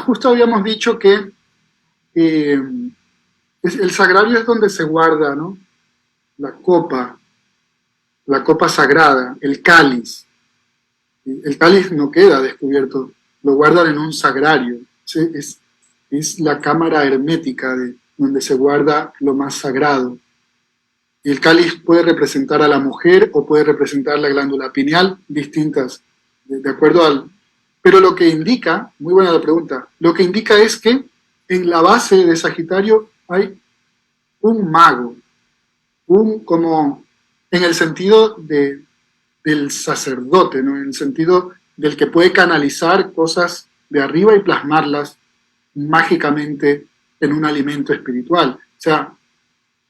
Justo habíamos dicho que el sagrario es donde se guarda, ¿no? La copa sagrada, el cáliz. El cáliz no queda descubierto, lo guardan en un sagrario. ¿Sí? Es la cámara hermética donde se guarda lo más sagrado. Y el cáliz puede representar a la mujer o puede representar la glándula pineal, distintas, de acuerdo al... Pero lo que indica, muy buena la pregunta, lo que indica es que en la base de Sagitario hay un mago, como en el sentido del sacerdote, ¿no? En el sentido del que puede canalizar cosas de arriba y plasmarlas mágicamente en un alimento espiritual. O sea,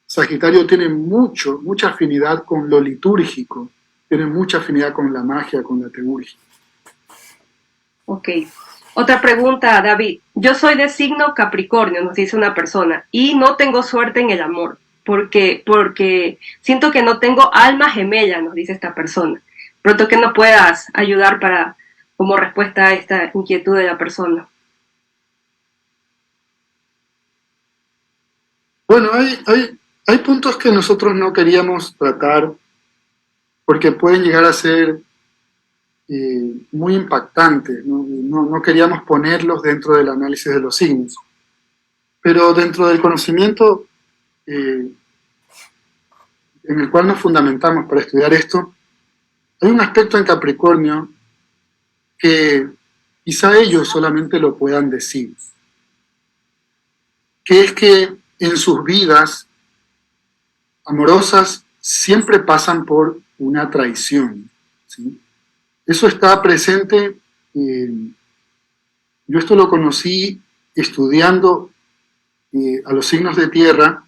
Sagitario tiene mucha afinidad con lo litúrgico, tiene mucha afinidad con la magia, con la teurgia. Ok. Otra pregunta, David. Yo soy de signo Capricornio, nos dice una persona, y no tengo suerte en el amor, porque siento que no tengo alma gemela, nos dice esta persona. Pronto que nos puedas ayudar como respuesta a esta inquietud de la persona. Bueno, hay puntos que nosotros no queríamos tratar porque pueden llegar a ser muy impactantes, ¿no? No queríamos ponerlos dentro del análisis de los signos. Pero dentro del conocimiento en el cual nos fundamentamos para estudiar esto, hay un aspecto en Capricornio que quizá ellos solamente lo puedan decir, que es que en sus vidas amorosas siempre pasan por una traición, ¿sí? Eso está presente, yo esto lo conocí estudiando a los signos de tierra,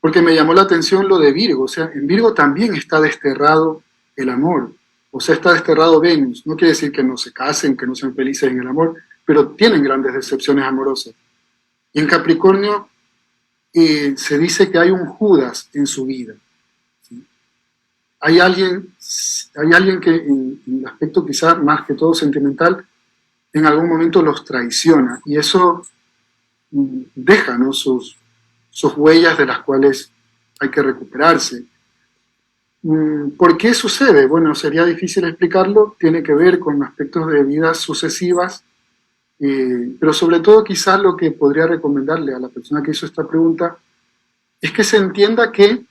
porque me llamó la atención lo de Virgo. O sea, en Virgo también está desterrado el amor, o sea, está desterrado Venus. No quiere decir que no se casen, que no sean felices en el amor, pero tienen grandes decepciones amorosas. Y en Capricornio se dice que hay un Judas en su vida. ¿Sí? Hay alguien que en el aspecto quizá más que todo sentimental, en algún momento los traiciona y eso deja, ¿no?, sus huellas de las cuales hay que recuperarse. ¿Por qué sucede? Bueno, sería difícil explicarlo, tiene que ver con aspectos de vidas sucesivas, pero sobre todo quizás lo que podría recomendarle a la persona que hizo esta pregunta es que se entienda que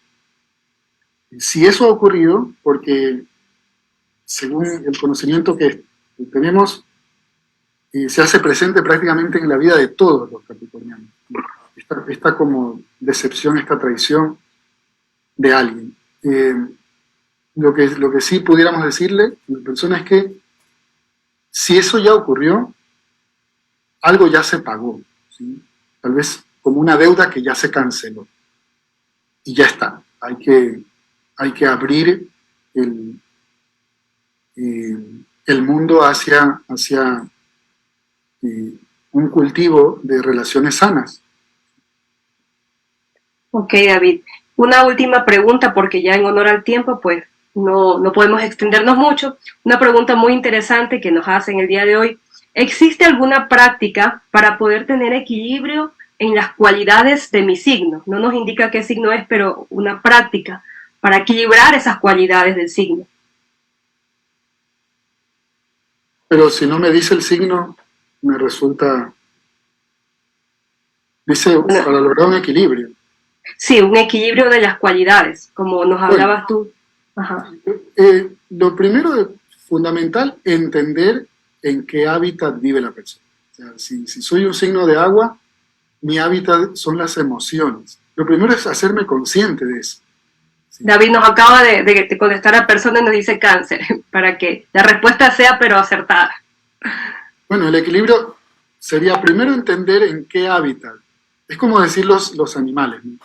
si eso ha ocurrido, porque según el conocimiento que tenemos, se hace presente prácticamente en la vida de todos los capricornianos. Esta como decepción, esta traición de alguien. Lo que sí pudiéramos decirle a la persona es que si eso ya ocurrió, algo ya se pagó, ¿sí? Tal vez como una deuda que ya se canceló. Y ya está. Hay que abrir el mundo hacia un cultivo de relaciones sanas. Ok, David. Una última pregunta, porque ya en honor al tiempo, pues no podemos extendernos mucho. Una pregunta muy interesante que nos hacen el día de hoy. ¿Existe alguna práctica para poder tener equilibrio en las cualidades de mi signo? No nos indica qué signo es, pero una práctica para equilibrar esas cualidades del signo. Pero si no me dice el signo, me resulta... Dice, Bueno, para lograr un equilibrio. sí, un equilibrio de las cualidades, como nos hablabas tú. Ajá. Lo primero fundamental, entender en qué hábitat vive la persona. O sea, si soy un signo de agua, mi hábitat son las emociones. Lo primero es hacerme consciente de eso. ¿Sí? David nos acaba de contestar a persona y nos dice cáncer, para que la respuesta sea pero acertada. Bueno, el equilibrio sería primero entender en qué hábitat. Es como decir los animales, ¿no?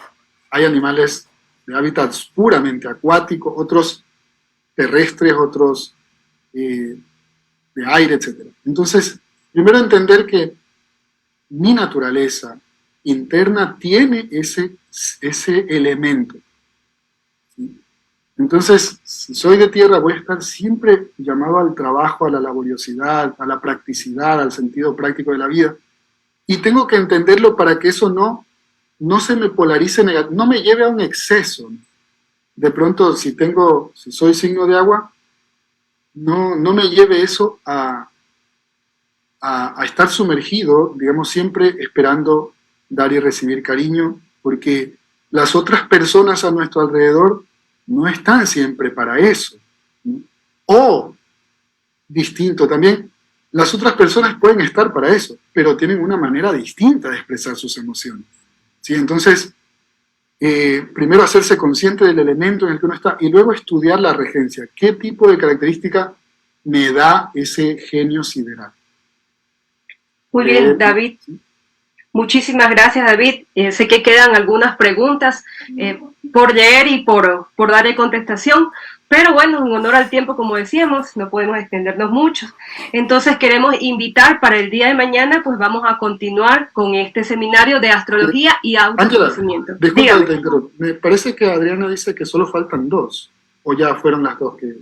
Hay animales de hábitats puramente acuáticos, otros terrestres, otros de aire, etc. Entonces, primero entender que mi naturaleza interna tiene ese elemento. ¿Sí? Entonces, si soy de tierra, voy a estar siempre llamado al trabajo, a la laboriosidad, a la practicidad, al sentido práctico de la vida. Y tengo que entenderlo para que eso no se me polarice, no me lleve a un exceso. De pronto, si soy signo de agua, no me lleve eso a estar sumergido, digamos, siempre esperando dar y recibir cariño, porque las otras personas a nuestro alrededor no están siempre para eso. O, distinto también, las otras personas pueden estar para eso, pero tienen una manera distinta de expresar sus emociones. ¿Sí? Entonces, primero hacerse consciente del elemento en el que uno está y luego estudiar la regencia. ¿Qué tipo de característica me da ese genio sideral? Muy bien, David. Muchísimas gracias, David. Sé que quedan algunas preguntas por leer y por darle contestación, pero bueno, en honor al tiempo, como decíamos, no podemos extendernos mucho. Entonces queremos invitar para el día de mañana, pues vamos a continuar con este seminario de astrología y autoconocimiento. Ángela, disculpa, me parece que Adriana dice que solo faltan 2, o ya fueron las 2 que...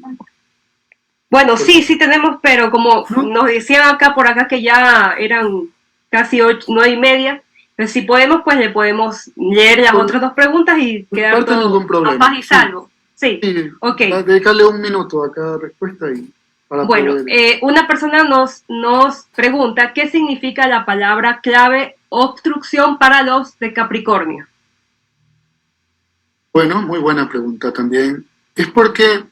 Bueno, sí tenemos, pero como nos decían acá por acá que ya eran casi 9:30, pues si podemos, pues le podemos leer las otras 2 preguntas y quedar todo a paz y salvo. Sí, ok. Dedicarle 1 minuto a cada respuesta y para bueno, poder... una persona nos pregunta ¿qué significa la palabra clave obstrucción para los de Capricornio? Bueno, muy buena pregunta también. Es porque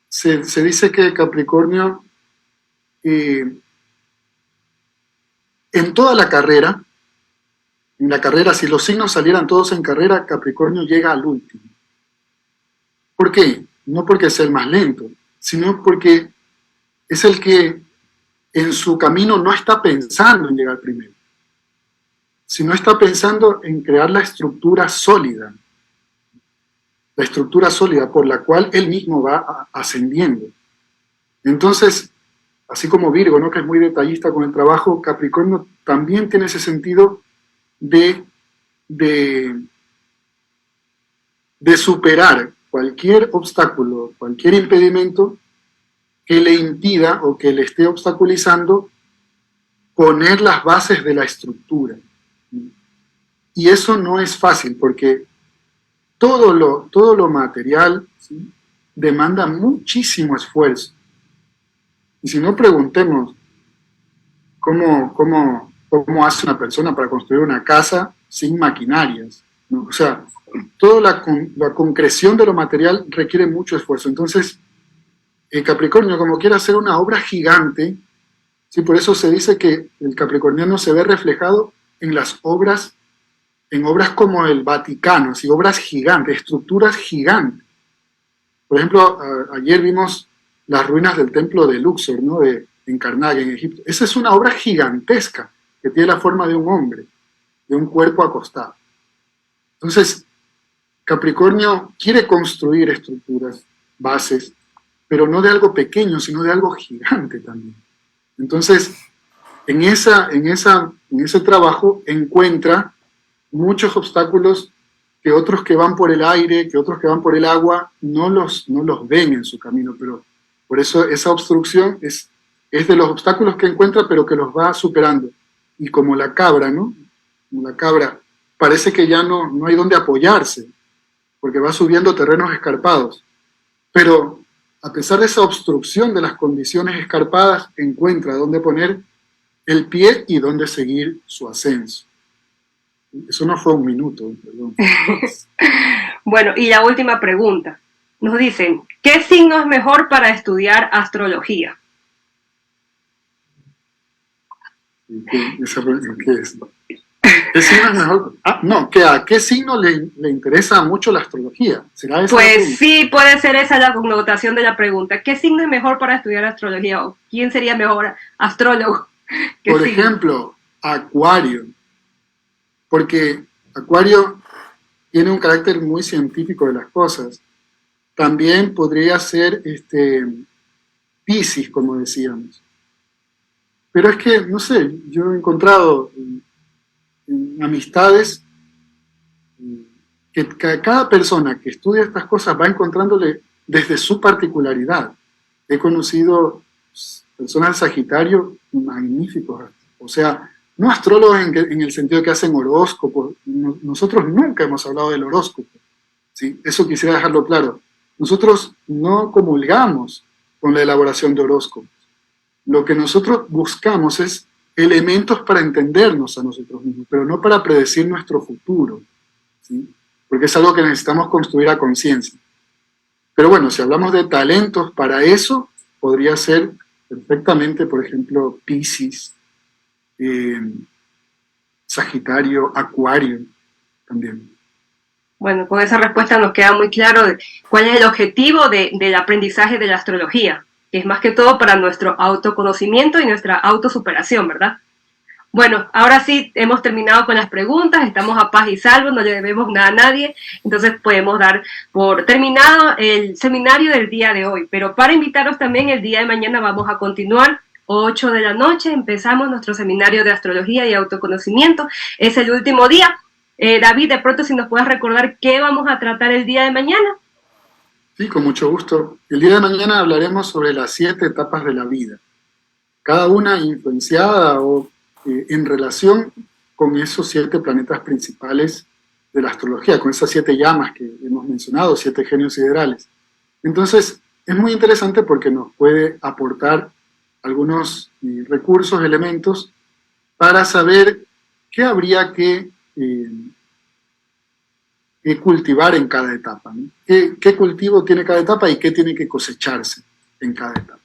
se dice que Capricornio, en toda la carrera, si los signos salieran todos en carrera, Capricornio llega al último. ¿Por qué? No porque sea el más lento, sino porque es el que en su camino no está pensando en llegar primero, sino está pensando en crear la estructura sólida por la cual él mismo va ascendiendo. Entonces, así como Virgo, ¿no?, que es muy detallista con el trabajo, Capricornio también tiene ese sentido de superar cualquier obstáculo, cualquier impedimento que le impida o que le esté obstaculizando poner las bases de la estructura. Y eso no es fácil porque todo lo material, ¿sí?, demanda muchísimo esfuerzo. Y si no, preguntemos cómo hace una persona para construir una casa sin maquinarias, ¿no? O sea, toda la concreción de lo material requiere mucho esfuerzo. Entonces, el Capricornio, como quiere hacer una obra gigante, ¿sí?, por eso se dice que el capricorniano se ve reflejado en las obras, en obras como el Vaticano, ¿sí?, obras gigantes, estructuras gigantes. Por ejemplo, ayer vimos las ruinas del templo de Luxor, ¿no?, en Karnak, en Egipto. Esa es una obra gigantesca que tiene la forma de un hombre, de un cuerpo acostado. Entonces, Capricornio quiere construir estructuras, bases, pero no de algo pequeño, sino de algo gigante también. Entonces, en ese trabajo encuentra muchos obstáculos que otros que van por el aire, que otros que van por el agua, no los ven en su camino, pero por eso esa obstrucción es de los obstáculos que encuentra, pero que los va superando. Y como la cabra, ¿no? Como la cabra, parece que ya no hay dónde apoyarse, porque va subiendo terrenos escarpados. Pero a pesar de esa obstrucción de las condiciones escarpadas, encuentra dónde poner el pie y dónde seguir su ascenso. Eso no fue un minuto, perdón. Bueno, y la última pregunta. Nos dicen, ¿qué signo es mejor para estudiar astrología? ¿Qué es? ¿Qué signo es mejor? ¿A qué signo le interesa mucho la astrología? ¿Será esa? Pues sí, puede ser esa la connotación de la pregunta. ¿Qué signo es mejor para estudiar astrología? ¿O quién sería mejor astrólogo? Por ejemplo, Acuario. Porque Acuario tiene un carácter muy científico de las cosas. También podría ser Piscis, como decíamos. Pero es que, no sé, yo he encontrado en amistades que cada persona que estudia estas cosas va encontrándole desde su particularidad. He conocido personas de Sagitario magníficos, o sea, no astrólogos en el sentido que hacen horóscopos. Nosotros nunca hemos hablado del horóscopo, ¿sí? Eso quisiera dejarlo claro. Nosotros no comulgamos con la elaboración de horóscopos. Lo que nosotros buscamos es elementos para entendernos a nosotros mismos, pero no para predecir nuestro futuro, ¿sí? Porque es algo que necesitamos construir a conciencia. Pero bueno, si hablamos de talentos para eso, podría ser perfectamente, por ejemplo, Piscis, Sagitario, Acuario también. Bueno, con esa respuesta nos queda muy claro cuál es el objetivo del aprendizaje de la astrología, que es más que todo para nuestro autoconocimiento y nuestra autosuperación, ¿verdad? Bueno, ahora sí hemos terminado con las preguntas, estamos a paz y salvo, no le debemos nada a nadie, entonces podemos dar por terminado el seminario del día de hoy. Pero para invitaros también, el día de mañana vamos a continuar, 8 de la noche, empezamos nuestro seminario de astrología y autoconocimiento, es el último día. David, de pronto si nos puedes recordar qué vamos a tratar el día de mañana. Sí, con mucho gusto. El día de mañana hablaremos sobre las 7 etapas de la vida, cada una influenciada o en relación con esos 7 planetas principales de la astrología, con esas 7 llamas que hemos mencionado, 7 genios siderales. Entonces, es muy interesante porque nos puede aportar algunos recursos, elementos, para saber qué habría que cultivar en cada etapa, ¿no? ¿Qué cultivo tiene cada etapa y qué tiene que cosecharse en cada etapa?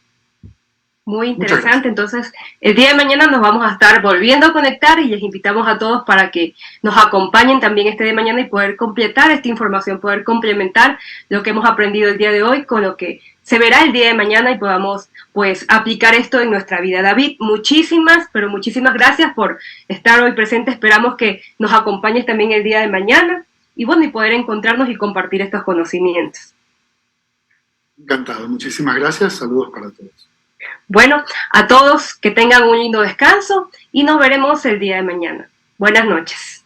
Muy interesante, entonces el día de mañana nos vamos a estar volviendo a conectar y les invitamos a todos para que nos acompañen también este de mañana y poder completar esta información, poder complementar lo que hemos aprendido el día de hoy con lo que se verá el día de mañana y podamos pues aplicar esto en nuestra vida. David, muchísimas, pero muchísimas gracias por estar hoy presente, esperamos que nos acompañes también el día de mañana y bueno, y poder encontrarnos y compartir estos conocimientos. Encantado, muchísimas gracias, saludos para todos. Bueno, a todos que tengan un lindo descanso y nos veremos el día de mañana. Buenas noches.